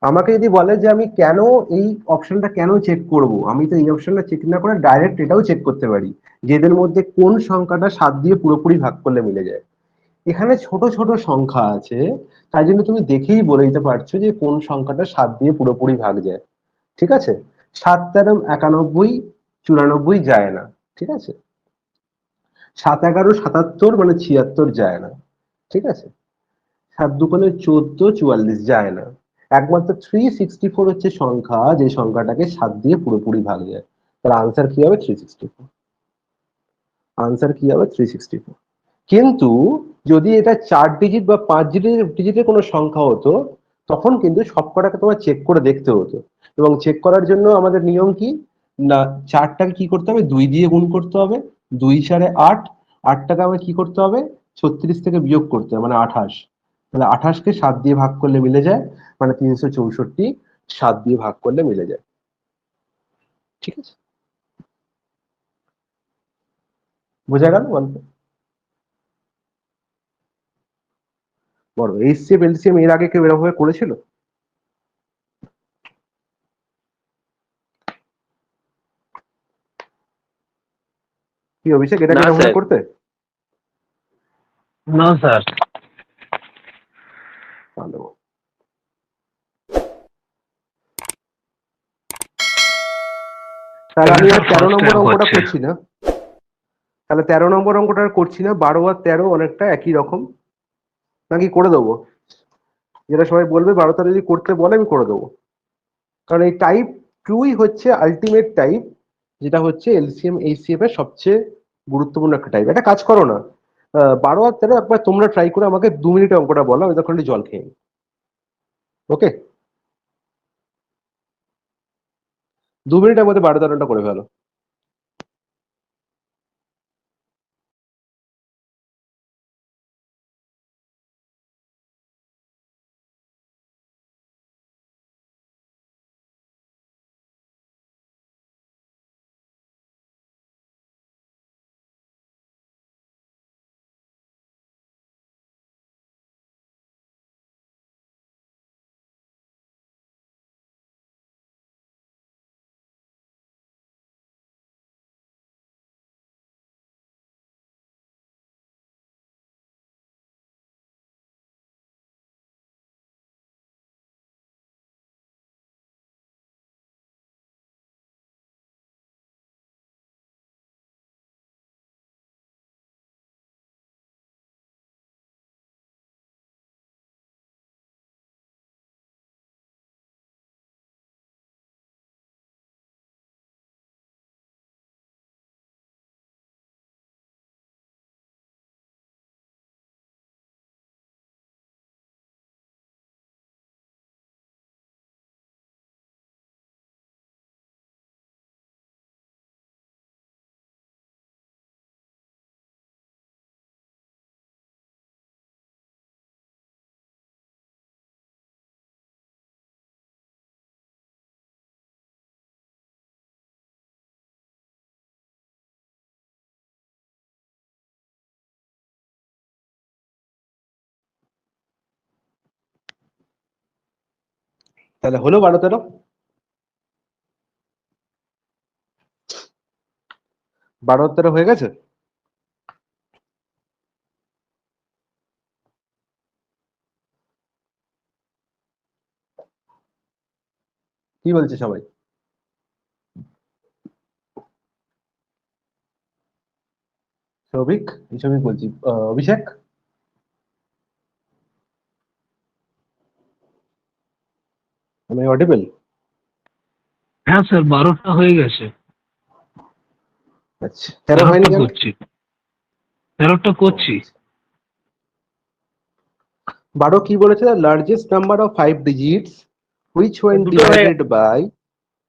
আমাকে যদি বলে যে আমি কেন এই অপশনটা কেন চেক করব, আমি তো এই অপশনটা চেক না করে ডাইরেক্ট এটাও চেক করতে পারি যে এদের মধ্যে কোন সংখ্যাটা 7 দিয়ে পুরোপুরি ভাগ করলে মিলে যায়। এখানে ছোট ছোট সংখ্যা আছে, তাই জন্য তুমি দেখেই বলে দিতে পারছো যে কোন সংখ্যাটা 7 দিয়ে পুরোপুরি ভাগ যায়। ঠিক আছে, 7 13 91, 94 যায় না। ঠিক আছে, 7 11 77 মানে 76 যায় না। ঠিক আছে, 7 দুগুণে 14, 44 যায় না। একমাত্র 364 হচ্ছে সংখ্যা, যে সংখ্যাটাকে 7 দিয়ে পুরোপুরি ভাগ যায়। তার আনসার কি হবে? 364। আনসার কি হবে? 364। কিন্তু যদি এটা 4 ডিজিট বা 5 ডিজিটের কোনো সংখ্যা হতো, তখন কিন্তু সবকটাকে তোমার চেক করে দেখতে হতো। এবং চেক করার জন্য আমাদের নিয়ম কি, না 4টাকে কি করতে হবে? 2 দিয়ে গুণ করতে হবে। 2 4 8, 8টাকে আমার কি করতে হবে? 36 থেকে বিয়োগ করতে হবে, মানে 28। তাহলে 28কে 7 দিয়ে ভাগ করলে মিলে যায়, মানে 364 7 দিয়ে ভাগ করলে মিলে যায়। ঠিক আছে, বোঝা গেল গল্প? বড় এইচসিএফ এলসিএম এর আগে কেউ এরকম ভাবে করেছিল? কি অভিষেক, এটা কি না এরকম স্যার। ভাবে করতে? না স্যার। ভালো। তাহলে আমি এটা আর 13 ফার্স্ট নম্বর টাইম অঙ্কটা করছি। করছি না। তাহলে 13 নম্বর অঙ্কটা আর করছি না, 12 আর 13 অনেকটা একই রকম, নাকি করে দেবো? যেটা সবাই বলবে 12টা যদি করতে বলে আমি করে দেবো। কারণ এই টাইপ 2ই হচ্ছে আলটিমেট টাইপ, যেটা হচ্ছে এলসিএম এইচসিএফ এর সবচেয়ে গুরুত্বপূর্ণ একটা টাইপ। একটা কাজ করো না, 12 আর 13 একবার তোমরা ট্রাই করে আমাকে 2 মিনিটে অঙ্কটা বলো, আমি তখন একটু জল খেয়ে নিই। ওকে, 2 মিনিটের মধ্যে 12 13টা করে ফেলো। তাহলে হলো 12 13? 12 13 হয়ে গেছে? কি বলছে সবাই? সৌভিক, এইসবই বলছি। অভিষেক, আমি অডিবল? হ্যাঁ স্যার 12টা হয়ে গেছে। আচ্ছা 13 হয়নি 13টা কেন? করছি, 13টা ও করছি। আচ্ছা। 12 কি বলেছে? Largest number of 5 digits which when দুটো হয়ে ডিভাইডেড বাই,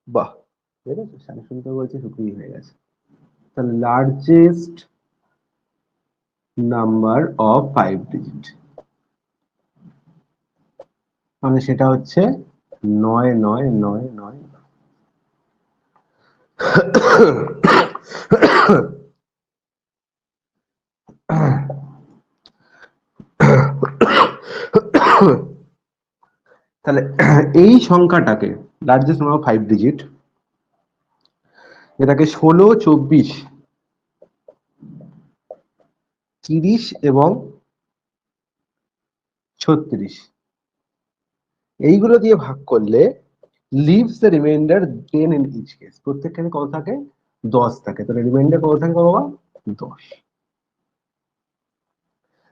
বাহ, ঠিক আছে, সাড়ে শুনতে বলছে শুক্রই হয়ে গেছে। তাহলে লার্জেস্ট নাম্বার অফ 5 ডিজিট মানে সেটা হচ্ছে 9999। তাহলে এই সংখ্যাটাকে লার্জেস্ট নাম্বার অফ 5 ডিজিট, এটাকে 16, 24, 30 এবং 36 এইগুলো দিয়ে ভাগ করলে leaves the remainder 10 in each case. প্রত্যেকখানে কত থাকে? 10 থাকে। তাহলে রিমাইন্ডার কত থাকে বাবা? 10।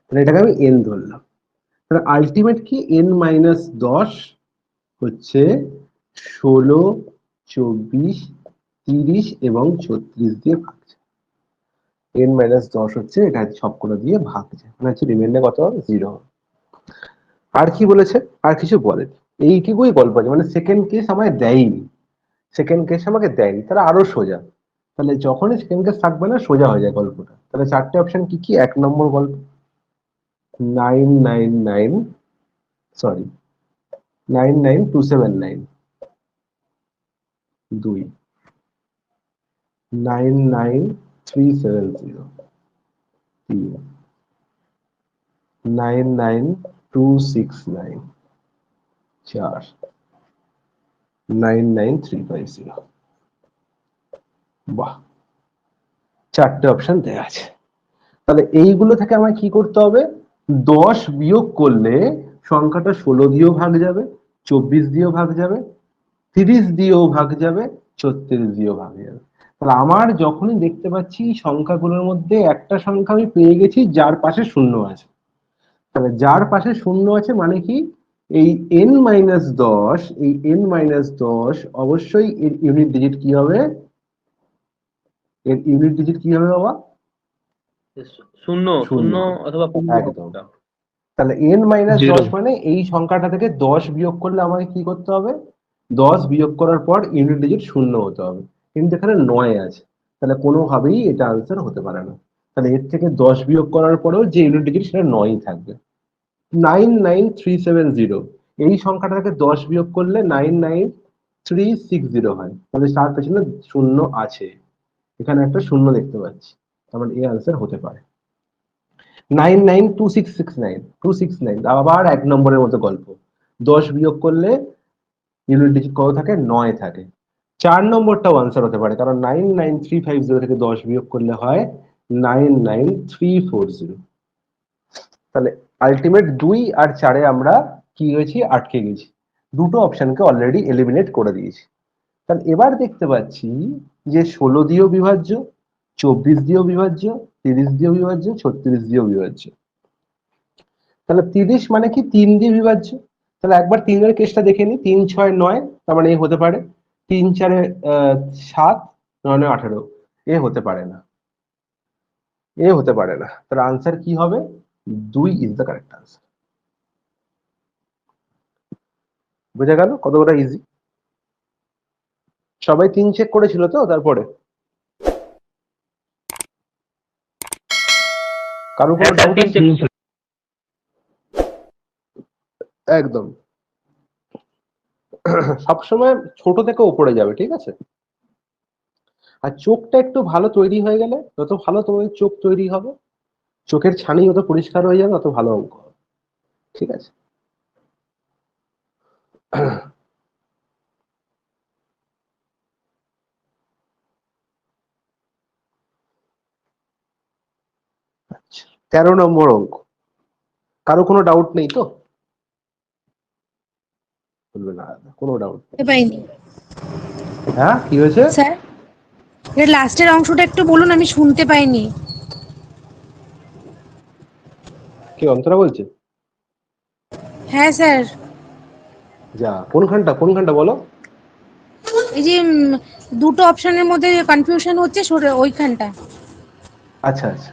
তাহলে এটাকে আমি n ধরলাম। তাহলে আলটিমেট কি? n-10 হচ্ছে 16, 24, 30 এবং 36 দিয়ে ভাগ যায়। n-10 হচ্ছে এটা সবগুলো দিয়ে ভাগ যায়, মানে হচ্ছে রিমাইন্ডার কত হবে? 0 হবে। আর কি বলেছে? আর কিছু বলেনি, এইটুকুই গল্প আছে। মানে সেকেন্ড কেস আমায় দেয়নি, সেকেন্ড কেস আমাকে দেয়নি, তাহলে আরো সোজা। তাহলে যখনই সেকেন্ড কেস থাকবে না, সোজা হয়ে যায় গল্পটা। তাহলে চারটে অপশন কি কি? 1 নম্বর গল্প 999, সরি 99279, 2 99370, 3 99269, 4 99350। বাহ, চারটে অপশন দেওয়া আছে। তাহলে এইগুলো থেকে আমায় কি করতে হবে? 10 বিয়োগ করলে সংখ্যাটা 16 দিয়েও ভাগ যাবে, 24 দিয়েও ভাগ যাবে, 30 দিয়েও ভাগ যাবে, 36 দিয়েও ভাগ যাবে। তাহলে আমার যখনই দেখতে পাচ্ছি সংখ্যাগুলোর মধ্যে একটা সংখ্যা আমি পেয়ে গেছি যার পাশে শূন্য আছে, তাহলে যার পাশে শূন্য আছে মানে কি? এই n-10, এই n-10 অবশ্যই এর ইউনিট ডিজিট কি হবে? এর ইউনিট ডিজিট কি হবে বাবা? শূন্য শূন্য শূন্য হবে। অথবা পূর্ণ একদম। সংখ্যা। তাহলে n-10 জিরো। মানে এই সংখ্যাটা থেকে 10 বিয়োগ করলে আমাকে কি করতে হবে? 10 বিয়োগ করার পর ইউনিট ডিজিট শূন্য হতে হবে, কিন্তু এখানে 9 আছে, তাহলে কোনোভাবেই এটা আনসার হতে পারে না। তাহলে এর থেকে 10 বিয়োগ করার পরেও যে ইউনিট ডিজিট সেটা 9ই থাকবে। 99370 এই সংখ্যাটা থেকে 10 বিয়োগ করলে 99360 হয়, তাহলে তার পেছনে শূন্য আছে, এখানে একটা শূন্য দেখতে পাচ্ছি, তার মানে এই আনসার হতে পারে। 992669, আবার 1 নম্বরের মতো গল্প। 10 বিয়োগ করলে ইউনিট ডিজিট কত থাকে? 9 থাকে। 4 নম্বরটাও আনসার হতে পারে, কারণ 99350 থেকে 10 বিয়োগ করলে হয় 99340। তাহলে আলটিমেট 2 আর 4-এ আমরা কি হয়েছি? আটকে গেছি। দুটো অপশনকে অলরেডি এলিমিনেট করে দিয়েছি। তাহলে এবার দেখতে পাচ্ছি যে 16 দিয়েও বিভাজ্য, 24 দিয়েও বিভাজ্য, 30 দিয়েও বিভাজ্য, 36 দিয়েও বিভাজ্য। তাহলে 30 মানে কি? 3 দিয়ে বিভাজ্য। তাহলে একবার 3-এর কেসটা দেখে নি। 3 6 9, তার মানে এ হতে পারে। 3 4 7, 9 9 18, এ হতে পারে না, এ হতে পারে না। তাহলে আনসার কি হবে? 2 ইজ দ্য কারেক্ট আনসার। বুঝা গেল কতটা ইজি? সবাই 3 চেক করেছিল তো? তারপরে কারো কোনো হ্যাঁ স্যার ডাউট 3 আছে? চেক। একদম। সবসময় ছোট থেকে উপরে যাবে, ঠিক আছে? আর চোখটা একটু ভালো তৈরি হয়ে গেলে, যত ভালো তোমার চোখ তৈরি হবে, চোখের ছানি যত পরিষ্কার হয়ে যাবে, তত ভালো অঙ্ক হবে, ঠিক আছে? আচ্ছা, 13 নম্বর অঙ্ক। কারো কোনো ডাউট নেই তো? বলবে না, কোনো ডাউট নেই। শুনতে পাইনি হ্যাঁ, কি হয়েছে? স্যার, এর লাস্টের অংশটা একটু বলুন, আমি শুনতে পাইনি। কি অন্তরা বলছে? হ্যাঁ স্যার, যা, কোনখানটা বলো? এই যে দুটো অপশনের মধ্যে কনফিউশন হচ্ছে ওইখানটা। আচ্ছা আচ্ছা,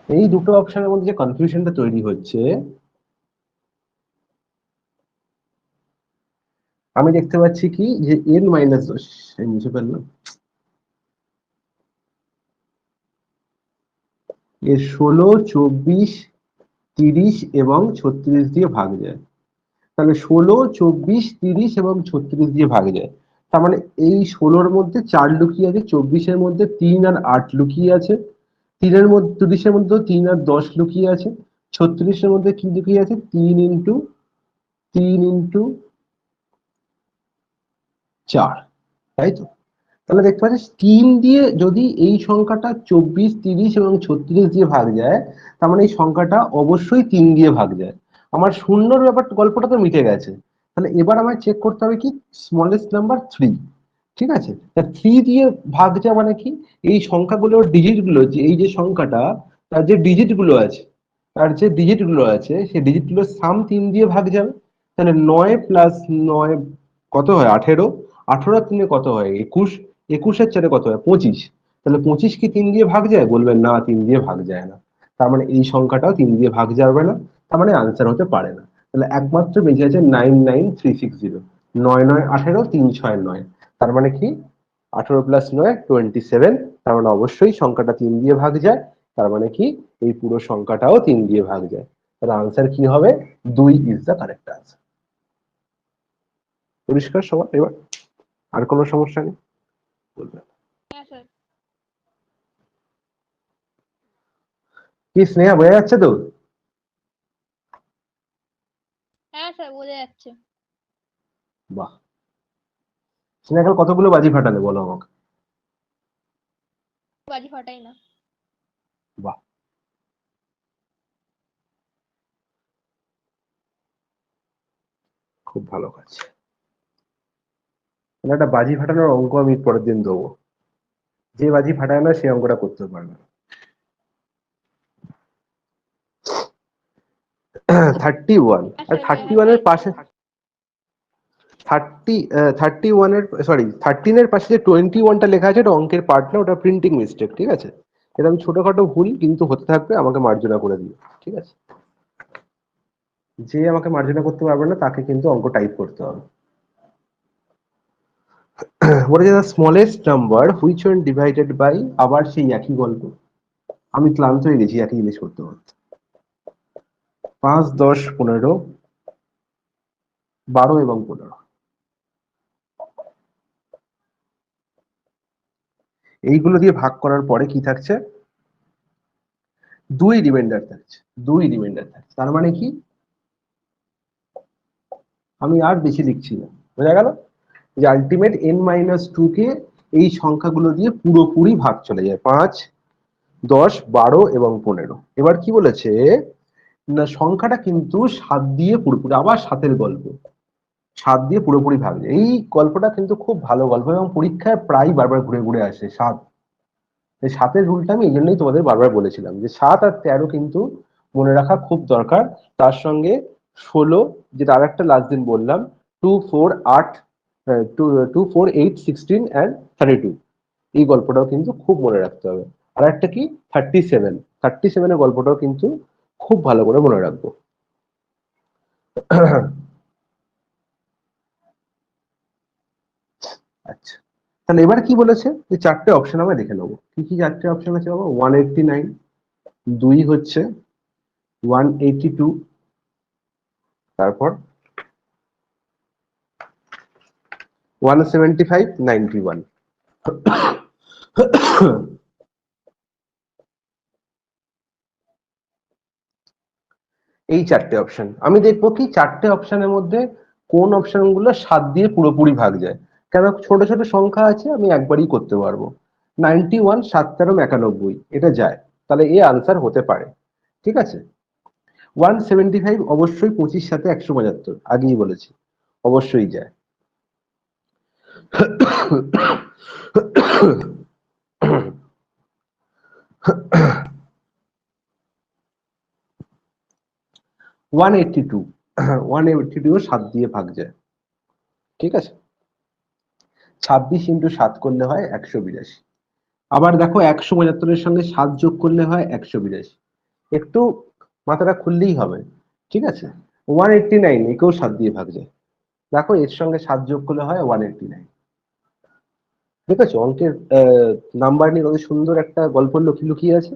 এই দুটো অপশনের মধ্যে যে কনফিউশনটা তৈরি হচ্ছে, আমি দেখতে পাচ্ছি কি যে এন মাইনাস 10, এই মুছে ফেললাম, এর 16, 24, 30 এবং 36 দিয়ে ভাগ যায়। তাহলে 16, 24, 30 এবং 36 দিয়ে ভাগ যায়। তার মানে এই 16-র মধ্যে 4 লুকিয়ে আছে, 24-এর মধ্যে 3 আর 8 লুকিয়ে আছে, 3-এর মধ্যে 30-এর মধ্যে 3 আর 10 লুকিয়ে আছে, 36-এর মধ্যে কি লুকিয়ে আছে, 3 × 3 × 4, তাই তো? তাহলে দেখতে পাচ্ছি 3 দিয়ে যদি এই সংখ্যাটা 24, 30 এবং 36 দিয়ে ভাগ যায়, তার মানে এই সংখ্যাটা অবশ্যই 3 দিয়ে ভাগ যায়। আমার শূন্যর গল্পটা তো মিটে গেছে। তাহলে এবার আমায় চেক করতে হবে কি, স্মলেস্ট নাম্বার 3। ঠিক আছে, তা 3 দিয়ে ভাগ যায় মানে কি, এই সংখ্যাগুলোর ডিজিট গুলো, যে এই যে সংখ্যাটা, তার যে ডিজিট গুলো আছে, সেই ডিজিট গুলোর সাম 3 দিয়ে ভাগ যাবে। তাহলে 9 + 9 কত হয়, 18, 18 আর 3 কত হয়, 21, 21-এর 4 কত হয়, 25। তাহলে 25 কি 3 দিয়ে ভাগ যায়, বলবেন না 3 দিয়ে ভাগ যায় না। তার মানে এই সংখ্যাটাও 3 দিয়ে ভাগ যাবে না, তার মানে আনসার হতে পারে না। তাহলে একমাত্র বেঁচে আছে 99360, 9 9 18, 3 6 9। তার মানে কি 18 + 9 27, তার মানে অবশ্যই সংখ্যাটা 3 দিয়ে ভাগ যায়। তার মানে কি এই পুরো সংখ্যাটাও 3 দিয়ে ভাগ যায়। তাহলে আনসার কি হবে, 2 ইজ দ্য কারেক্ট আনসার। পরিষ্কার সবার এবার? আর কোনো সমস্যা নেই, বলবেন। হ্যাঁ স্যার। কি স্নেহা, বোঝা যাচ্ছে তো? হ্যাঁ স্যার, বোঝা যাচ্ছে। বাহ, স্নেহা কাল কতগুলো বাজি ফাটালে বলো আমাকে? বাজি ফাটাই না। বাহ, খুব ভালো কাজ। মানে একটা বাজি ফাটানোর অঙ্ক আমি পরের দিন দেবো, যে বাজি ফাটায় না সে অঙ্কটা করতে পারবে না। 31 হ্যাঁ আর স্যার, আমি 31 এর পাশে 31 এর, সরি 13 এর পাশে যে 21টা লেখা আছে, এটা অঙ্কের পার্ট না, ওটা প্রিন্টিং মিস্টেক। ঠিক আছে, এটা আমি ছোটখাটো ভুল কিন্তু হতে থাকবে, আমাকে মার্জনা করে দিও। ঠিক আছে, যে আমাকে মার্জনা করতে পারবে না তাকে কিন্তু অঙ্ক টাইপ করতে হবে। what is the smallest number which when divided by, আবার সেই একই গল্প, আমি ক্লান্ত হয়ে গেছি একই জিনিস করতে করতে। 5, 10, 15, 12 এবং 15, এইগুলো দিয়ে ভাগ করার পরে কি থাকছে, 2 রিমাইন্ডার থাকছে, 2 রিমাইন্ডার থাকছে। তার মানে কি, আমি আর বেশি লিখছি না, বোঝা গেল যে আলটিমেট n-2 কে এই সংখ্যাগুলো দিয়ে পুরোপুরি ভাগ চলে যায়, 5, 10, 12 এবং 15। এবার কি বলেছে না, সংখ্যাটা কিন্তু 7 দিয়ে পুরোপুরি, আবার 7-এর গল্প, 7 দিয়ে পুরোপুরি ভাগ যায়। এই গল্পটা কিন্তু খুব ভালো গল্প এবং পরীক্ষায় প্রায় বারবার ঘুরে ঘুরে আসে 7। এই 7-এর রুলটা আমি এই জন্যই তোমাদের বারবার বলেছিলাম যে 7 আর 13 কিন্তু মনে রাখা খুব দরকার। তার সঙ্গে 16, যেটা আর একটা লাস্ট দিন বললাম, 2, 4, 8, 2, 4, 8, 16 and 32, এই গল্পটাও কিন্তু খুব মনে রাখতে হবে। আর একটা কি 37-এর গল্পটাও কিন্তু খুব ভালো করে মনে রাখবো। আচ্ছা, তাহলে এবার কি বলেছে যে 4টে অপশন আমরা দেখে নেবো, কি কি 4টে অপশন আছে বাবা। 189, 2 হচ্ছে 182, তারপর 175, 91। এই 4টে অপশন আমি দেখবো কি 4টে অপশনের মধ্যে কোন অপশন গুলো 7 দিয়ে পুরোপুরি ভাগ যায়। কেন, ছোট ছোট সংখ্যা আছে, আমি একবারই করতে পারবো। 91, 7, 13, 91, এটা যায়, তাহলে এ আনসার হতে পারে। ঠিক আছে, 175 অবশ্যই 25 সাথে 175, আগেই বলেছি, অবশ্যই যায়। 182, 182 7 দিয়ে ভাগ যায়। ঠিক আছে, 26 ইন্টু 7 করলে হয় 182। আবার দেখো 175-এর সঙ্গে 7 যোগ করলে হয় 182। একটু মাথাটা খুললেই হবে, ঠিক আছে। 189 একেও 7 দিয়ে ভাগ যায়। দেখো এর সঙ্গে 7 যোগ করলে হয় 189। দেখেছো অঙ্কের নাম্বার নিয়ে কত সুন্দর একটা গল্প লুকিয়ে আছে।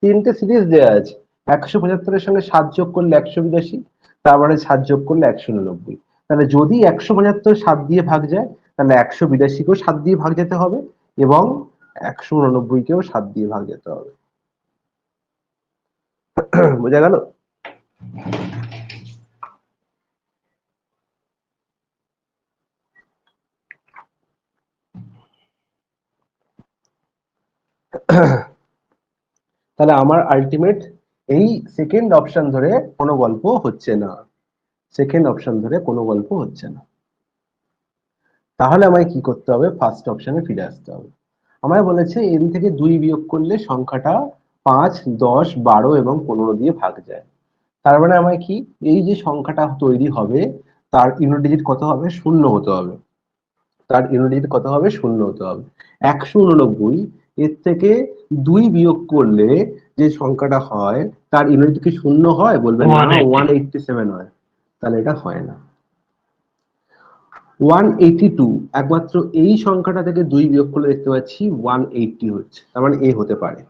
তিনটে সিরিজ দেওয়া আছে, 175-এর সঙ্গে 7 যোগ করলে 182, তারপরে 7 যোগ করলে 189। তাহলে যদি 175 7 দিয়ে ভাগ যায়, তাহলে 182-কেও 7 দিয়ে ভাগ যেতে হবে এবং 189-কেও 7 দিয়ে ভাগ যেতে হবে। বোঝা গেল? তাহলে আমার আলটিমেট এই সেকেন্ড অপশন ধরে কোনো গল্প হচ্ছে না, সেকেন্ড অপশন ধরে কোনো গল্প হচ্ছে না। তাহলে আমায় কি করতে হবে? ফার্স্ট অপশনে ফিরে আসতে হবে। আমায় বলেছে এন থেকে 2 বিয়োগ করলে সংখ্যাটা 5, 10, 12 এবং 15 দিয়ে ভাগ যায়। তার মানে আমায় কি, এই যে সংখ্যাটা তৈরি হবে তার ইউনিট ডিজিট কত হবে? 0 হতে হবে। তার ইউনিট ডিজিট কত হবে? 0 হতে হবে। 189 এর থেকে 2 বিয়োগ করলে যে সংখ্যাটা হয় তার ইউনিট কি 0 হয়? বলবেন না, 180। 187 হয়। তাহলে এটা হয় না। 182 একমাত্র এই সংখ্যাটা থেকে 2 বিয়োগ করলে দেখতে পাচ্ছি 180 হচ্ছে, তার মানে এ হতে পারে।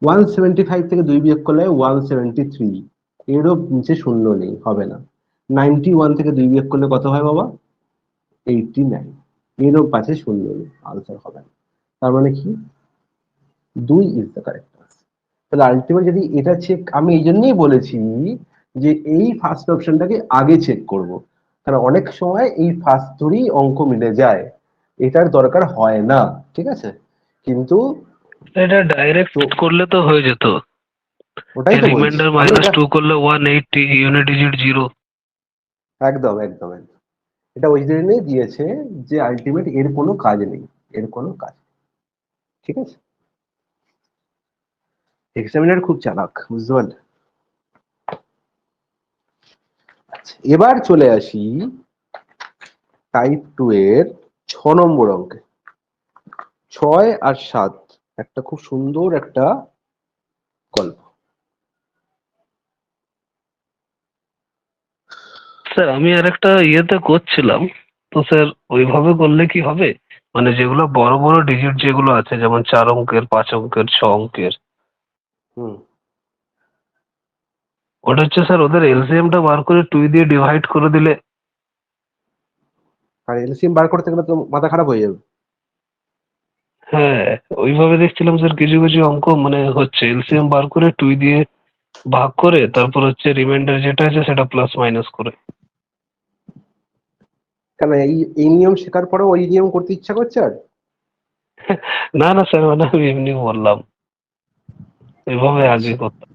175 থেকে 2 বিয়োগ করলে 173, এরও নিচে 0 নেই, হবে না। 91 থেকে 2 বিয়োগ করলে কত হয় বাবা? 89, এরও পাশে 0 নেই, আনসার হবে না। তার মানে কি? 2 ইজ দ্য কারেক্ট আনসার। তাহলে আলটিমেট যদি এটা চেক, আমি এই জন্যই বলেছি যে এই ফার্স্ট অপশনটাকে আগে চেক করব, কারণ অনেক সময় এই ফার্স্ট ধরেই অঙ্ক মিলে যায়, এটার দরকার হয় না, ঠিক আছে। কিন্তু এটা ডাইরেক্ট তো করলে তো হয়ে যেত। ওটাই তো বলছি রিমাইন্ডার আমি, মাইনাস এটা 2 করলে 180, ইউনিট ডিজিট 0। একদম একদম একদম এটা ওই জন্যই দিয়েছে যে আলটিমেট এর কোনো কাজ নেই, এর কোনো কাজ নেই, ঠিক আছে। এক্সামিনার খুব চালাক, বুঝতে পারলে। আচ্ছা, এবার চলে আসি টাইপ 2 এর 6 নম্বর অঙ্কে। 6 আর 7 একটা খুব সুন্দর একটা গল্প। স্যার আমি আর একটা ইয়েতে করছিলাম, তো স্যার ওইভাবে করলে কি হবে? মানে যেগুলো বড় বড় ডিজিট যেগুলো আছে, যেমন 4 অঙ্কের, 5 অঙ্কের, 6 অঙ্কের, হুম ওটা হচ্ছে স্যার ওদের এলসিএমটা বার করে 2 দিয়ে ডিভাইড করে দিলে। আর এলসিএম বার করতে গেলে তো মাথা খারাপ হয়ে যাবে। হ্যাঁ, ওইভাবে দেখছিলাম স্যার কিছু কিছু অঙ্ক মানে হচ্ছে এলসিএম বার করে 2 দিয়ে ভাগ করে তারপর হচ্ছে রিমাইন্ডার যেটা আছে সেটা প্লাস মাইনাস করে। কেন এই এই নিয়ম শেখার পরে ওই নিয়ম করতে ইচ্ছা করছে আর? না না স্যার, মানে আমি এমনি বললাম, এভাবে আগে আচ্ছা, করতাম।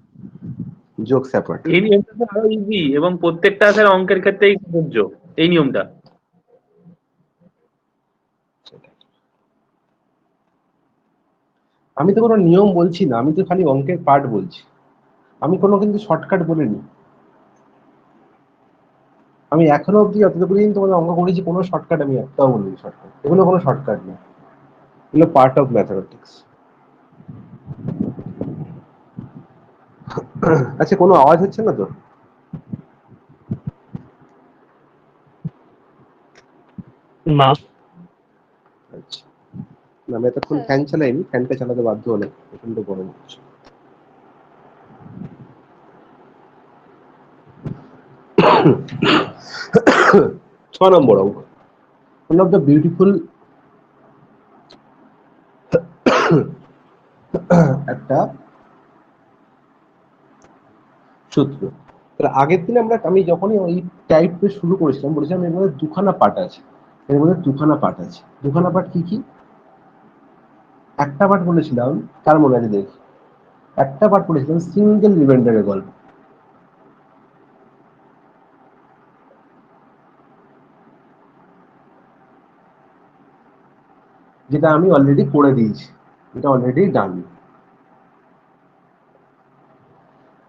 Jokes apart. এই নিয়মটা তো আরো ইজি এবং প্রত্যেকটা স্যার অঙ্কের ক্ষেত্রেই প্রযোজ্য এই নিয়মটা। আমি তো কোনো নিয়ম বলছি না, আমি তো খালি অঙ্কের পার্ট বলছি। আমি কোনো কিন্তু শর্টকাট বলিনি। আমি এখনো অব্দি যতটুকু দিন তোমাদের অঙ্ক করেছি কোনো শর্টকাট আমি একটাও বলিনি। শর্টকাট, এগুলো কোনো শর্টকাট না, এগুলো পার্ট অফ ম্যাথামেটিক্স। আচ্ছা, কোনো আওয়াজ হচ্ছে না তো? না আচ্ছা, না আমি এতক্ষণ স্যার ফ্যান চালাইনি, ফ্যানটা চালাতে বাধ্য হলাম, প্রচন্ড গরম হচ্ছে। 6 নম্বর অঙ্ক। one of the beautiful একটা সূত্র। তাহলে আগের দিন আমি যখনই ওই টাইপ শুরু করেছিলাম বলেছিলাম এর মধ্যে দুখানা পার্ট আছে, এর মধ্যে দুখানা পার্ট আছে। দুখানা পার্ট কি কি? একটা পার্ট বলেছিলাম, কার মনে আছে দেখি, একটা পার্ট বলেছিলাম সিঙ্গেল রিমাইন্ডারের গল্প, যেটা আমি অলরেডি করে দিয়েছি, এটা অলরেডি ডান।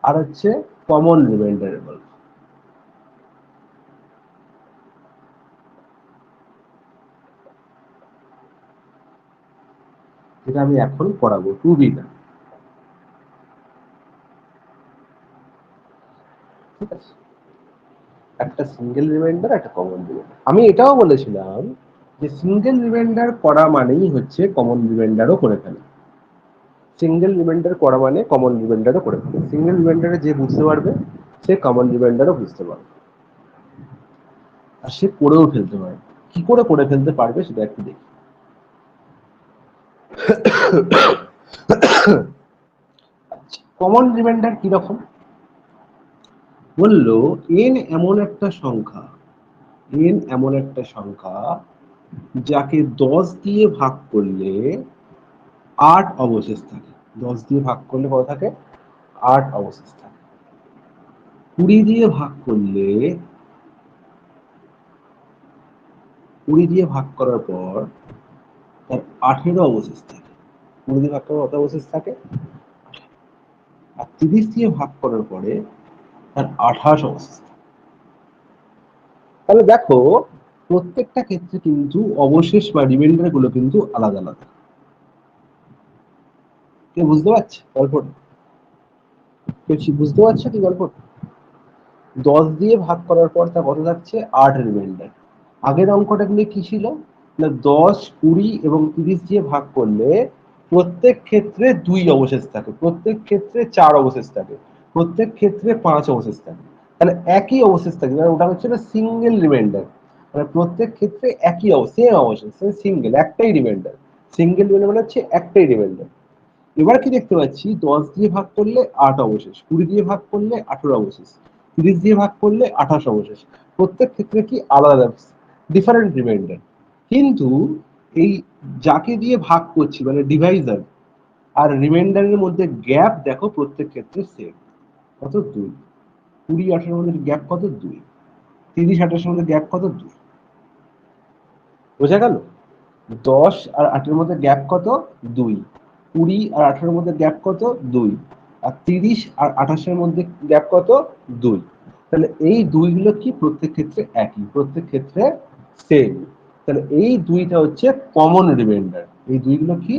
আর হচ্ছে কমন রিমাইন্ডারের গল্প। যেটা আমি এখন পড়াবো, 2b না। ঠিক আছে, একটা সিঙ্গেল রিমাইন্ডার, একটা কমন রিমাইন্ডার। আমি এটাও বলেছিলাম যে সিঙ্গেল রিমাইন্ডার করা মানেই হচ্ছে কমন রিমাইন্ডারও করে ফেলা। সিঙ্গেল রিমাইন্ডার করা মানে কমন রিমাইন্ডারও করে ফেলা। সিঙ্গেল রিমাইন্ডারে যে বুঝতে পারবে সে কমন রিমাইন্ডারও বুঝতে পারবে, আর সে করেও ফেলতে পারবে। কি করে ফেলতে পারবে সেটা একটু দেখি। কমন রিমাইন্ডার কিরকম বললো, n এমন একটা সংখ্যা, যাকে 10 দিয়ে ভাগ করলে 8 অবশেষ থাকে। 10 দিয়ে ভাগ করলে কত থাকে? 8 অবশেষ থাকে। 20 দিয়ে ভাগ করলে, 20 দিয়ে ভাগ করার পর তার 18 অবশেষ থাকে। 20 দিয়ে ভাগ করার কত অবশেষ থাকে? আর 30 দিয়ে ভাগ করার পরে তার 28 অবশেষ থাকে। তাহলে দেখো, প্রত্যেকটা ক্ষেত্রে কিন্তু অবশেষ বা রিমাইন্ডার গুলো কিন্তু আলাদা আলাদা। কে বুঝতে পারছে গল্পটা? বুঝতে পারছো কি গল্পটা? 10 দিয়ে ভাগ করার পর তা কত থাকছে? 8 রিমাইন্ডার। আগের অঙ্কটা গুলো কি ছিল না, 10, 20 এবং 30 দিয়ে ভাগ করলে প্রত্যেক ক্ষেত্রে 2 অবশেষ থাকে, প্রত্যেক ক্ষেত্রে 4 অবশেষ থাকে, প্রত্যেক ক্ষেত্রে 5 অবশেষ থাকে। তাহলে একই অবশেষ থাকে, মানে ওটা হচ্ছে না সিঙ্গেল রিমাইন্ডার। মানে প্রত্যেক ক্ষেত্রে একই সেম অবশেষ, সিঙ্গেল, একটাই রিমাইন্ডার। সিঙ্গেল রিমাইন্ডার মানে হচ্ছে একটাই রিমাইন্ডার। এবার কি দেখতে পাচ্ছি, 10 দিয়ে ভাগ করলে 8 অবশেষ, 20 দিয়ে ভাগ করলে 18 অবশেষ, 30 দিয়ে ভাগ করলে 28 অবশেষ। প্রত্যেক ক্ষেত্রে কি আলাদা ডিফারেন্ট রিমাইন্ডার। কিন্তু এই যাকে দিয়ে ভাগ করছি মানে ডিভাইজার আর রিমাইন্ডারের মধ্যে গ্যাপ দেখো প্রত্যেক ক্ষেত্রে সেম, কত? 2। 20 18 এর মধ্যে গ্যাপ কত? 2। 30 28 এর মধ্যে গ্যাপ কত? 2। বোঝা গেল? 10 আর 8 এর মধ্যে গ্যাপ কত? 2। 20 আর 18 এর মধ্যে গ্যাপ কত? 2। আর 30 আর 28 এর মধ্যে গ্যাপ কত? 2। তাহলে এই দুইগুলো কি প্রত্যেক ক্ষেত্রে একই, প্রত্যেক ক্ষেত্রে সেম। তাহলে এই দুইটা হচ্ছে কমন রিমাইন্ডার। এই দুইগুলো কি?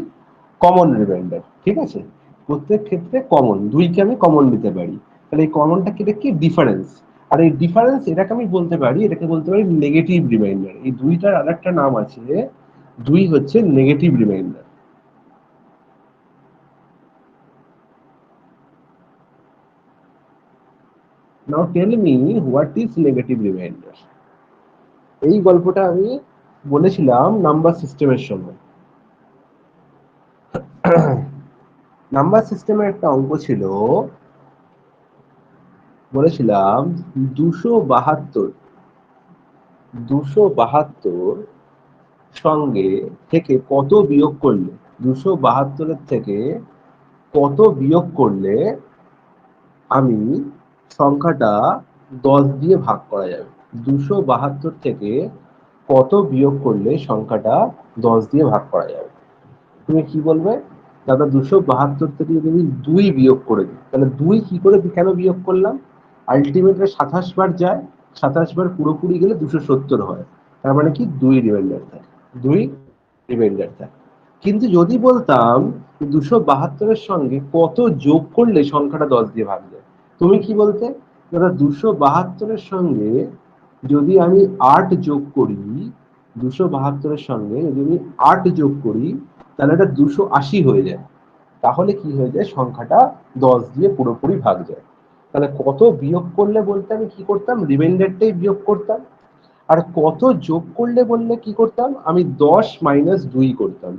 Common reminder. ঠিক আছে, প্রত্যেক ক্ষেত্রে কমন, দুইকে আমি কমন নিতে পারি। তাহলে এই কমনটা কি? কি? ডিফারেন্স। আর এই ডিফারেন্স এটাকে আমি বলতে পারি, এটাকে বলতে পারি নেগেটিভ রিমাইন্ডার। এই দুইটার আরেকটা নাম আছে, 2 হচ্ছে negative remainder. Now tell me what is negative remainder. এই গল্পটা আমি বলেছিলাম নাম্বার সিস্টেমের সময়। নাম্বার সিস্টেমের একটা অঙ্ক ছিল, বলেছিলাম 272 সঙ্গে থেকে কত বিয়োগ করলে, 272 থেকে কত বিয়োগ করলে আমি সংখ্যাটা 10 দিয়ে ভাগ করা যাবে। 272 থেকে কত বিয়োগ করলে সংখ্যাটা 10 দিয়ে ভাগ করা যাবে? তুমি কি বলবে? দাদা 272 থেকে যদি আমি 2 বিয়োগ করে দিই, তাহলে 2 কি করে কেন বিয়োগ করলাম? আলটিমেটলি 27 বার যায়, 27 বার পুরোপুরি গেলে 270 হয়। তার মানে কি? 2 রিমাইন্ডার থাকে, 2 রিমাইন্ডার থাকে। কিন্তু যদি বলতাম 272 এর সঙ্গে কত যোগ করলে সংখ্যাটা 10 দিয়ে ভাগ যায়, তুমি কি বলতে? দাদা 272 এর সঙ্গে যদি আমি 8 যোগ করি, 272 এর সঙ্গে যদি আমি 8 যোগ করি, তাহলে এটা 280 হয়ে যায়। তাহলে কি হয়ে যায়? সংখ্যাটা 10 দিয়ে পুরোপুরি ভাগ যায়। তাহলে কত বিয়োগ করলে বলতে আমি কি করতাম? রিমাইন্ডারটাই বিয়োগ করতাম। আর কত যোগ করলে বললে কি করতাম? আমি 10 মাইনাস 2 করতাম।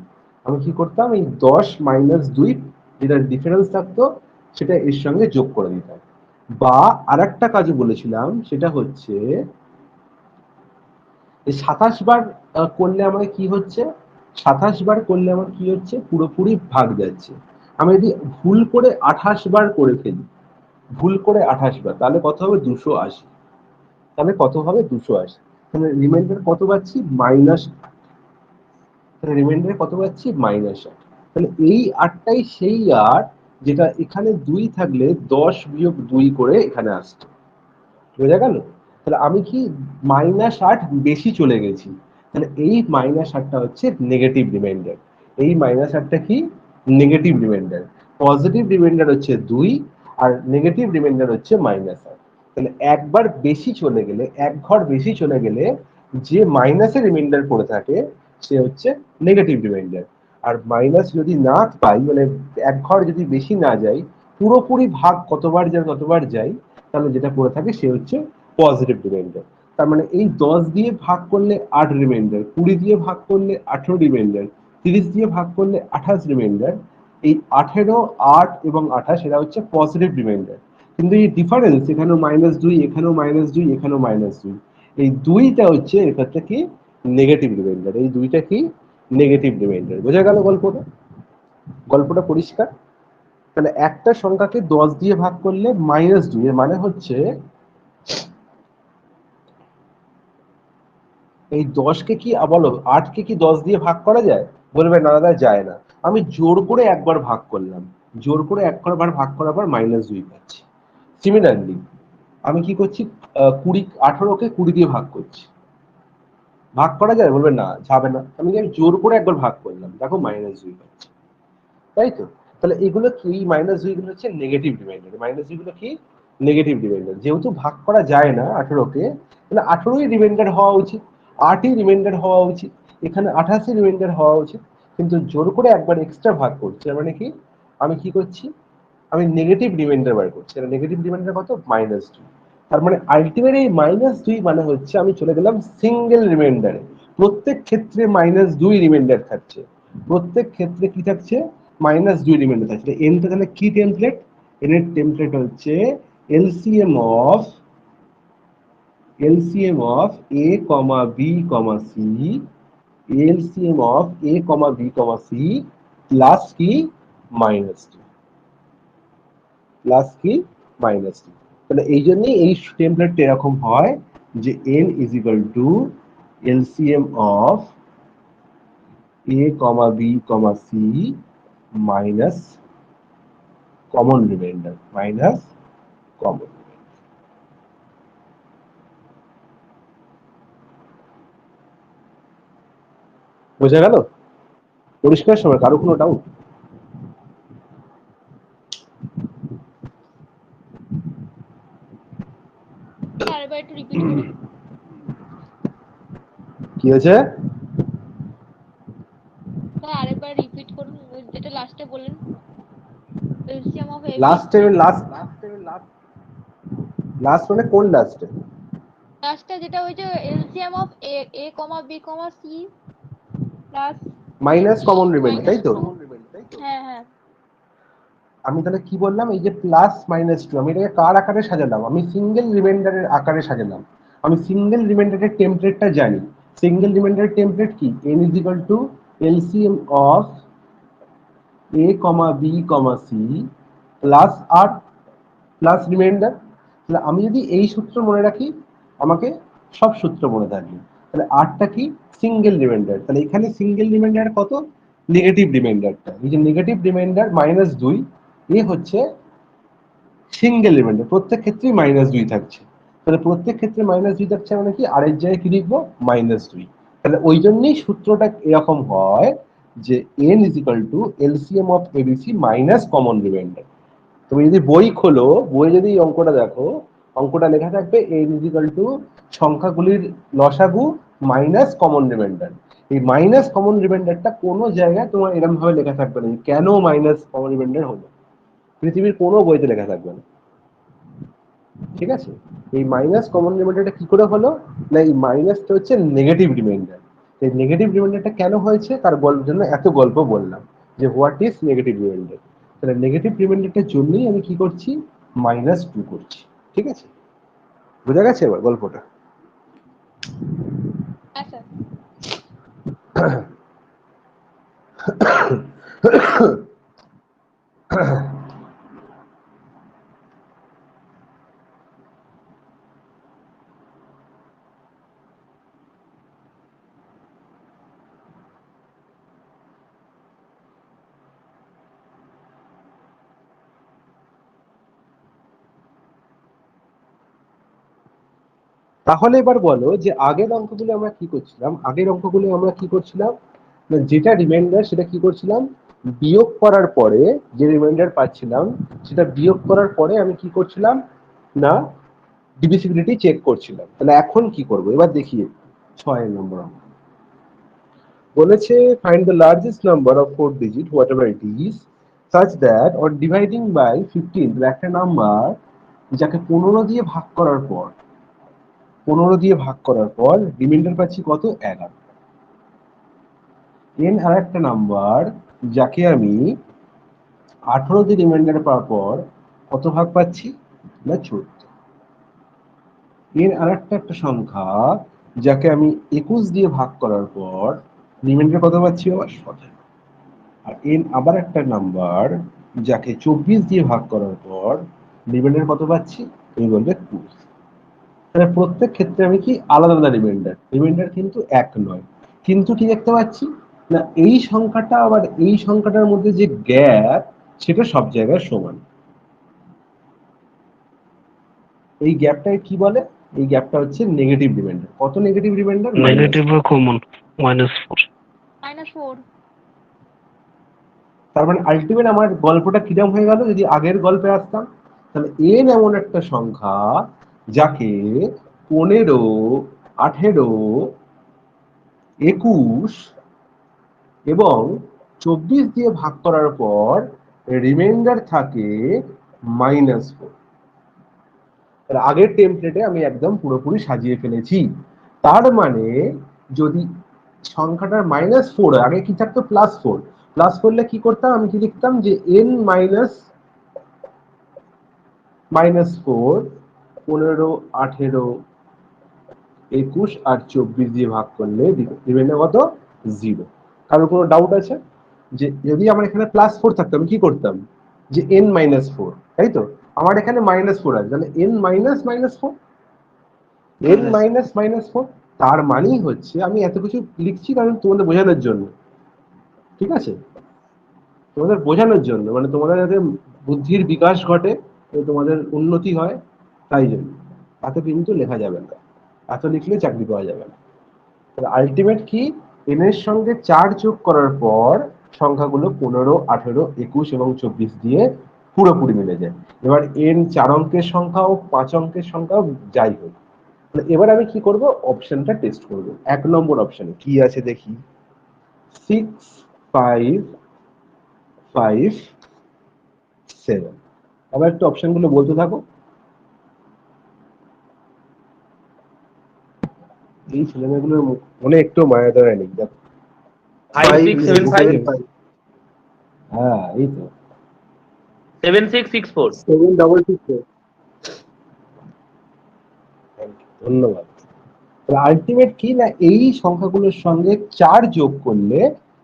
আমি কি করতাম? এই 10 মাইনাস 2 যেটা ডিফারেন্স থাকতো সেটা এর সঙ্গে যোগ করে দিতাম। বা আরেকটা কাজও বলেছিলাম, সেটা হচ্ছে 27 বার করলে আমার কি হচ্ছে? 27 বার করলে আমার কি হচ্ছে? পুরোপুরি ভাগ যাচ্ছে। আমি যদি ভুল করে 28 বার করে ফেলি, ভুল করে 28 বার, তাহলে কত হবে? 280। তাহলে কত হবে? 280। তাহলে রিমাইন্ডার কত পাচ্ছি? -8। তাহলে রিমাইন্ডারে কত পাচ্ছি? -8। তাহলে এই 8টাই সেই 8 যেটা এখানে 2 থাকলে 10 বিয়োগ 2 করে এখানে আসছে। বোঝা গেল? তাহলে আমি কি -8 বেশি চলে গেছি। তাহলে এই -8টা হচ্ছে নেগেটিভ রিমাইন্ডার। এই মাইনাস আরটা কি নেগেটিভ রিমাইন্ডার, পজিটিভ রিমাইন্ডার হচ্ছে 2 আর নেগেটিভ রিমাইন্ডার হচ্ছে মাইনাস আর। তাহলে একবার বেশি চলে গেলে, এক ঘর বেশি চলে গেলে যে মাইনাসের রিমাইন্ডার পড়ে থাকে সে হচ্ছে নেগেটিভ রিমাইন্ডার। আর মাইনাস যদি না পাই, মানে এক ঘর যদি বেশি না যায়, পুরোপুরি ভাগ কতবার যায় ততবার যায়, তাহলে যেটা পড়ে থাকে সে হচ্ছে পজিটিভ রিমাইন্ডার। তার মানে এই 10 দিয়ে ভাগ করলে 8 রিমাইন্ডার, 20 দিয়ে ভাগ করলে 18 রিমাইন্ডার, 30 দিয়ে ভাগ করলে 28 রিমাইন্ডার। এই 18, 8 এবং 28 এরা হচ্ছে পজিটিভ রিমাইন্ডার। কিন্তু এই ডিফারেন্স, এখানেও -2, এখানেও -2, এখানেও -2, এই দুইটা হচ্ছে এক্ষেত্রে কি নেগেটিভ রিমাইন্ডার। এই দুইটা কি নেগেটিভ রিমাইন্ডার। বোঝা গেল গল্পটা? গল্পটা পরিষ্কার? তাহলে একটা সংখ্যাকে 10 দিয়ে ভাগ করলে -2, এর মানে হচ্ছে এই 10কে কি বলো, 8কে কি 10 দিয়ে ভাগ করা যায়? বলবে না দাদা যায় না। আমি জোর করে একবার ভাগ করলাম, জোর করে একবার ভাগ করার পর -2 পাচ্ছি। সিমিলারলি আমি কি করছি, 18কে 20 দিয়ে ভাগ করছি, ভাগ করা যায়? বলবে না যাবে না। আমি জোর করে একবার ভাগ করলাম, দেখো -2 পাচ্ছি, তাই তো? তাহলে এগুলো কি, -2 গুলো হচ্ছে নেগেটিভ রিমাইন্ডার। -2 গুলো কি নেগেটিভ রিমাইন্ডার। যেহেতু ভাগ করা যায় না 18কে, তাহলে 18ই রিমাইন্ডার হওয়া উচিত, 8ই রিমাইন্ডার হওয়া উচিত, এখানে 28ই রিমাইন্ডার হওয়া উচিত। কিন্তু জোর করে একবার এক্সট্রা ভাগ করছি, তার মানে কি আমি কি করছি, আমি নেগেটিভ রিমাইন্ডার বার করছি। আর নেগেটিভ রিমাইন্ডার কত? -2। তার মানে আলটিমেট এই -2 মানে হচ্ছে আমি চলে গেলাম সিঙ্গেল রিমাইন্ডারে। প্রত্যেক ক্ষেত্রে -2 রিমাইন্ডার থাকছে, প্রত্যেক ক্ষেত্রে কি থাকছে? -2 রিমাইন্ডার থাকছে। এনটা তাহলে কি টেমপ্লেট? এর টেমপ্লেট হচ্ছে LCM of a, b, c, LCM of a, b, c plus কি -2, প্লাস কি -2। তাহলে এই জন্যই এই টেমপ্লেটটা এরকম হয় যে n is equal to LCM of a, b, c minus common reminder, minus common. বোঝা গেল? পরিষ্কার সবার? কারো কোনো ডাউট? আরেকবার একটু রিপিট করুন। কি হয়েছে? স্যার আরেকবার রিপিট করুন ওই যেটা লাস্টে বললেন, এলসিএম অফ এবি। লাস্টে লাস্ট মানে কোন লাস্টে? লাস্টে যেটা ওই যে LCM of A comma B comma C plus minus common remainder, তাই তো? -2। হ্যাঁ হ্যাঁ। আমি তাহলে কি বললাম, এই যে +-2 আমি এটাকে কার আকারে সাজালাম? আমি সিঙ্গেল রিমাইন্ডারের আকারে সাজালাম। আমি সিঙ্গেল রিমাইন্ডারের টেমপ্লেটটা জানি। সিঙ্গেল রিমাইন্ডারের টেমপ্লেট কি? n is equal to LCM of a, b, c plus R plus remainder. তাহলে আমি যদি এই সূত্র মনে রাখি, আমাকে সব সূত্র মনে থাকবে। তাহলে আরটা কি? Single reminder. তাহলে এখানে সিঙ্গেল রিমাইন্ডার কত? নেগেটিভ রিমাইন্ডারটা, এই যে নেগেটিভ রিমাইন্ডার -2, এ হচ্ছে সিঙ্গেল রিমাইন্ডার, প্রত্যেক ক্ষেত্রেই -2 থাকছে। তাহলে প্রত্যেক ক্ষেত্রে -2 থাকছে মানে কি, আরেক জায়গায় কি লিখবো? -2। তাহলে ওই জন্যই সূত্রটা এরকম হয় যে n is equal to LCM of ABC minus common reminder. তুমি যদি বই খোলো, বই যদি এই অঙ্কটা দেখো, অঙ্কটা লেখা থাকবে n ইজ ইকুয়াল টু সংখ্যাগুলির লসাগু মাইনাস কমন রিমাইন্ডার। এই মাইনাস কমন রিমাইন্ডারটা কোনো জায়গায় তোমার এরকম ভাবে লেখা থাকবে না, কেন মাইনাস কমন রিমাইন্ডার হলো, পৃথিবীর কোনো বইতে লেখা থাকবে না। ঠিক আছে? এই মাইনাস কমন রিমাইন্ডারটা কি করে হলো? না এই মাইনাসটা হচ্ছে নেগেটিভ রিমাইন্ডার। এই নেগেটিভ রিমাইন্ডারটা কেন হয়েছে তার জন্য এত গল্প বললাম যে হোয়াট ইজ নেগেটিভ রিমাইন্ডার। তাহলে নেগেটিভ রিমাইন্ডারটার জন্যই আমি কি করছি? -2 করছি। ঠিক আছে? বোঝা গেছে এবার গল্পটা? হ্যাঁ স্যার। তাহলে এবার বলো যে আগের অঙ্কগুলো আমরা কি করছিলাম? আগের অঙ্কগুলো আমরা কি করছিলাম? না, যেটা রিমাইন্ডার সেটা কি করছিলাম, বিয়োগ করার পরে যে রিমাইন্ডার পাচ্ছিলাম সেটা বিয়োগ করার পরে আমি কি করছিলাম না ডিভিজিবিলিটি চেক করছিলাম। তাহলে এখন কি করব, এবার দেখি 6 নম্বর অঙ্ক বলেছে find the largest number of 4 digit what ever it is such that on dividing by 15 একটা নাম্বার যাকে 15 দিয়ে ভাগ করার পর 15 দিয়ে ভাগ করার পর রিমাইন্ডার পাচ্ছি কত, 11। এন আর একটা নাম্বার যাকে আমি 18 দিয়ে রিমাইন্ডার পাওয়ার পর কত ভাগ পাচ্ছি না 14। এর আর একটা সংখ্যা যাকে আমি 21 দিয়ে ভাগ করার পর রিমাইন্ডার কত পাচ্ছি আবার 17। আর এন আবার একটা নাম্বার যাকে 24 দিয়ে ভাগ করার পর রিমাইন্ডার কত পাচ্ছি, তুমি বলবে 20। তাহলে প্রত্যেক ক্ষেত্রে আমি কি আলাদা আলাদা রিমাইন্ডার কিন্তু এক নয়। কিন্তু কি দেখতে পাচ্ছি না এই সংখ্যাটা আবার এই সংখ্যাটার মধ্যে যে গ্যাপ সেটা সব জায়গায় সমান। এই গ্যাপটাকে কি বলে, এই গ্যাপটা হচ্ছে নেগেটিভ রিমাইন্ডার। কত নেগেটিভ রিমাইন্ডার, নেগেটিভ বা কমন -4। -4। তার মানে আলটিমেট আমার গল্পটা কিরম হয়ে গেল, যদি আগের গল্পে আসতাম তাহলে এন এমন একটা সংখ্যা যাকে 15, 18, 21 এবং 24 দিয়ে ভাগ করার পর রিমাইন্ডার থাকে -4। আগের টেমপ্লেটে আমি একদম পুরোপুরি সাজিয়ে ফেলেছি। তার মানে যদি সংখ্যাটার -4 হয়, আগে কি থাকতো +4, প্লাস করলে কি করতাম, আমি কি লিখতাম যে n -4 15, 18, 21 আর 24 দিয়ে ভাগ করলে রিমাইন্ডার কত 0। কারোর কোনো ডাউট আছে যে যদি আমার এখানে +4 থাকতো আমি কি করতাম যে n -4, তাই তো আমার এখানে -4 আছে তাহলে n -4 n -4 তার মানেই হচ্ছে আমি এত কিছু লিখছি কারণ তোমাদের বোঝানোর জন্য, ঠিক আছে, তোমাদের বোঝানোর জন্য, মানে তোমাদের যাতে বুদ্ধির বিকাশ ঘটে, তোমাদের উন্নতি হয়, তাই জন্য এত কিন্তু লেখা যাবে না, এত লিখলে চাকরি পাওয়া যাবে না। আলটিমেট কি, এন এর সঙ্গে 4 যোগ করার পর সংখ্যাগুলো 15, 18, 21 এবং 24 দিয়ে পুরোপুরি মিলে যায়। এবার এন 4 অঙ্কের সংখ্যা হোক 5 অঙ্কের সংখ্যা হোক যাই হোক, এবার আমি কি করব, অপশনটা টেস্ট করব। 1 নম্বর অপশনে কি আছে দেখি, 6, 5, 5, 7। আবার একটু অপশনগুলো বলতে থাকো। এই ছেলেমেয়েগুলোর মনে একটু মায়া ধরে নেই, দেখো। 5675 হ্যাঁ এই তো 7664। 766 ধন্যবাদ। আলটিমেট কি না এই সংখ্যাগুলোর সঙ্গে 4 যোগ করলে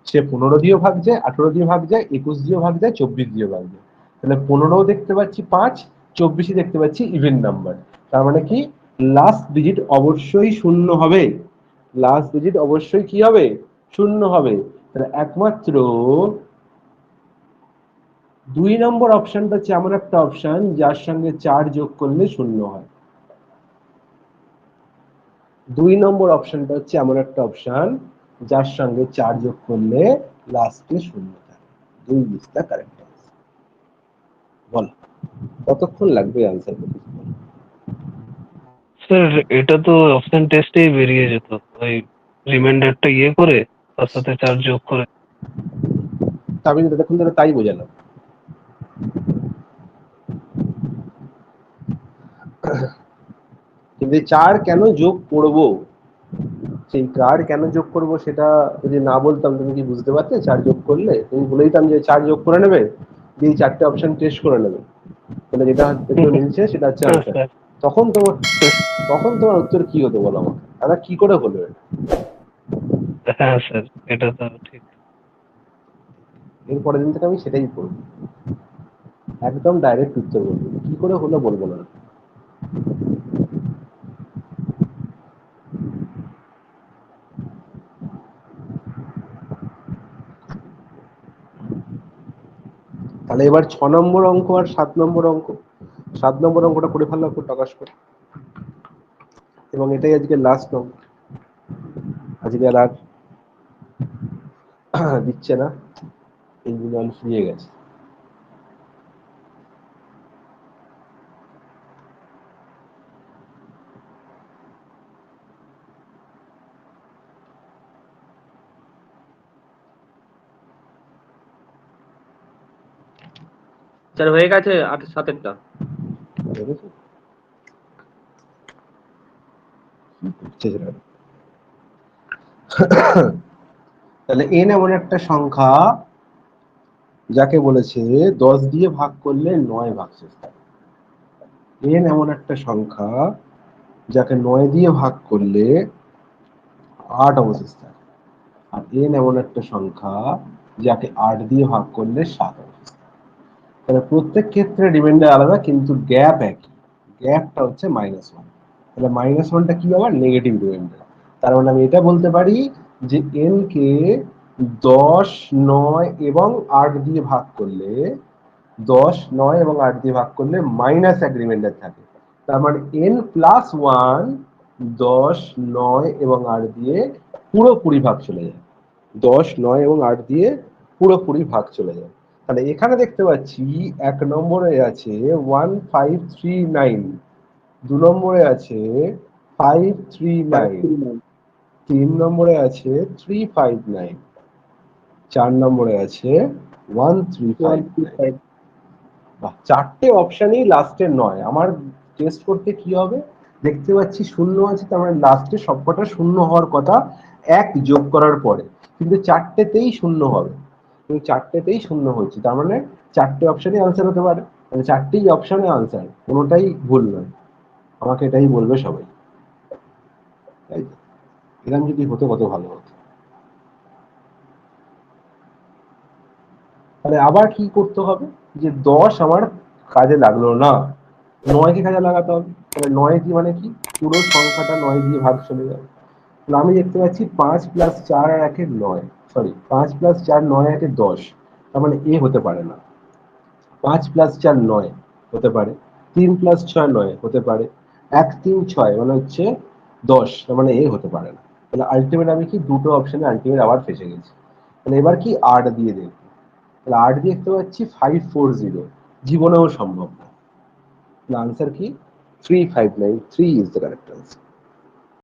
সে 15 দিয়ে ভাগ যায়, 18 দিয়ে ভাগ যায়, 21 দিয়ে ভাগ যায়, 24 দিয়ে ভাগ যায়। তাহলে 15 দেখতে পাচ্ছি 5, 24 দেখতে পাচ্ছি ইভেন নাম্বার। তার মানে কি লাস্ট ডিজিট অবশ্যই শূন্য হবে, লাস্ট ডিজিট অবশ্যই কি হবে, শূন্য হবে। তাহলে একমাত্র 2 নম্বর অপশনটা হচ্ছে এমন একটা অপশন যার সঙ্গে 4 যোগ করলে শূন্য হয়। 2 নম্বর অপশনটা হচ্ছে এমন একটা অপশন যার সঙ্গে 4 যোগ করলে লাস্টে শূন্য থাকে। 2 ইজ দ্য কারেক্ট আনসার। বল কতক্ষণ লাগবে আনসার করতে? স্যার এটা তো অপশন টেস্টেই বেরিয়ে যেত, ওই রিমাইন্ডারটা করে তার সাথে 4 যোগ করে। আমি ততক্ষণ ধরে তাই বোঝালাম। কিন্তু 4 কেন যোগ করব, সেই 4 কেন যোগ করব সেটা যদি না বলতাম তুমি কি বুঝতে পারতে? 4 যোগ করলে তুমি বলে দিতাম যে 4 যোগ করে নেবে, দিয়ে 4টে অপশন টেস্ট করে নেবে, তাহলে যেটা একটু মিলছে সেটা হচ্ছে হ্যাঁ আনসার। স্যার। তখন তোমার উত্তর কি হতো বলো আমাকে, দাদা কি করে হলো এটা? হ্যাঁ স্যার, এটা তো ঠিক। এরপরের দিন থেকে আমি সেটাই করবো, একদম ডাইরেক্ট উত্তর বলবো, কি করে হলো বলবো না। তাহলে এবার 6 নম্বর অঙ্ক আর 7 নম্বর অঙ্ক, 7 নম্বর অঙ্কটা করে ফেললাম খুব প্রকাশ করে, এবং এটাই আজকে লাস্ট অঙ্ক। আজকে আর দিচ্ছে না, এইগুলো ফুরিয়ে গেছে। স্যার হয়ে গেছে 7-এরটা। দেখেছো? কি করছে সেটা? তাহলে n এমন একটা সংখ্যা যাকে বলেছে 10 দিয়ে ভাগ করলে 9 ভাগশেষ থাকে। n এমন একটা সংখ্যা যাকে 9 দিয়ে ভাগ করলে 8 অবশেষ থাকে। আর n এমন একটা সংখ্যা যাকে 8 দিয়ে ভাগ করলে 7 অবশেষ থাকে। তাহলে প্রত্যেক ক্ষেত্রে রিমাইন্ডার আলাদা, কিন্তু গ্যাপ একই। গ্যাপটা হচ্ছে -1। তাহলে -1টা কি আবার নেগেটিভ রিমাইন্ডার। তার মানে আমি এটা বলতে পারি যে n কে 10, 9 এবং 8 দিয়ে ভাগ করলে 10, 9 এবং 8 দিয়ে ভাগ করলে -1 রিমাইন্ডার থাকে। তার মানে n+1 10, 9 এবং 8 দিয়ে পুরোপুরি ভাগ চলে যায়। 10, 9 এবং 8 দিয়ে পুরোপুরি ভাগ চলে যায়। তাহলে এখানে দেখতে পাচ্ছি 1 নম্বরে আছে 1539, 2 নম্বরে আছে 539, 3 নম্বরে আছে 359, 4 নম্বরে আছে 1359। চারটে অপশনই লাস্টের নয়। আমার টেস্ট করতে কি হবে, দেখতে পাচ্ছি শূন্য আছে, তার মানে লাস্টে সবকটা শূন্য হওয়ার কথা 1 যোগ করার পরে, কিন্তু চারটেতেই শূন্য হবে, কিন্তু চারটেতেই শূন্য হচ্ছে, তার মানে চারটে অপশনই আনসার হতে পারে। মানে চারটেই অপশনে আনসার, কোনোটাই ভুল নয়। আমাকে এটাই বলবে সবাই, তাই তো? এরকম যদি হতো কত ভালো হতো। তাহলে আবার কি করতে হবে, যে 10 আমার কাজে লাগলো না, 9 কে কাজে লাগাতে হবে। তাহলে 9 কি মানে কি, পুরো সংখ্যাটা 9 দিয়ে ভাগ চলে যাবে। তাহলে আমি দেখতে পাচ্ছি 5 + 4 আর 1 9, সরি 5 + 4 9 1 10, তার মানে এ হতে পারে না। 5 + 4 9 হতে পারে, 3 + 6 9 হতে পারে, 1 3 6 মানে হচ্ছে 10, তার মানে এ হতে পারে না। তাহলে আলটিমেট আমি কি দুটো অপশনে আলটিমেট আবার ফেসে গেছি। তাহলে এবার কি 8 দিয়ে দেখব। তাহলে 8 দিয়ে দেখতে পাচ্ছি 540, জীবনেও সম্ভব না। আনসার কি 359, 3 ইজ দ্য কারেক্ট আনসার।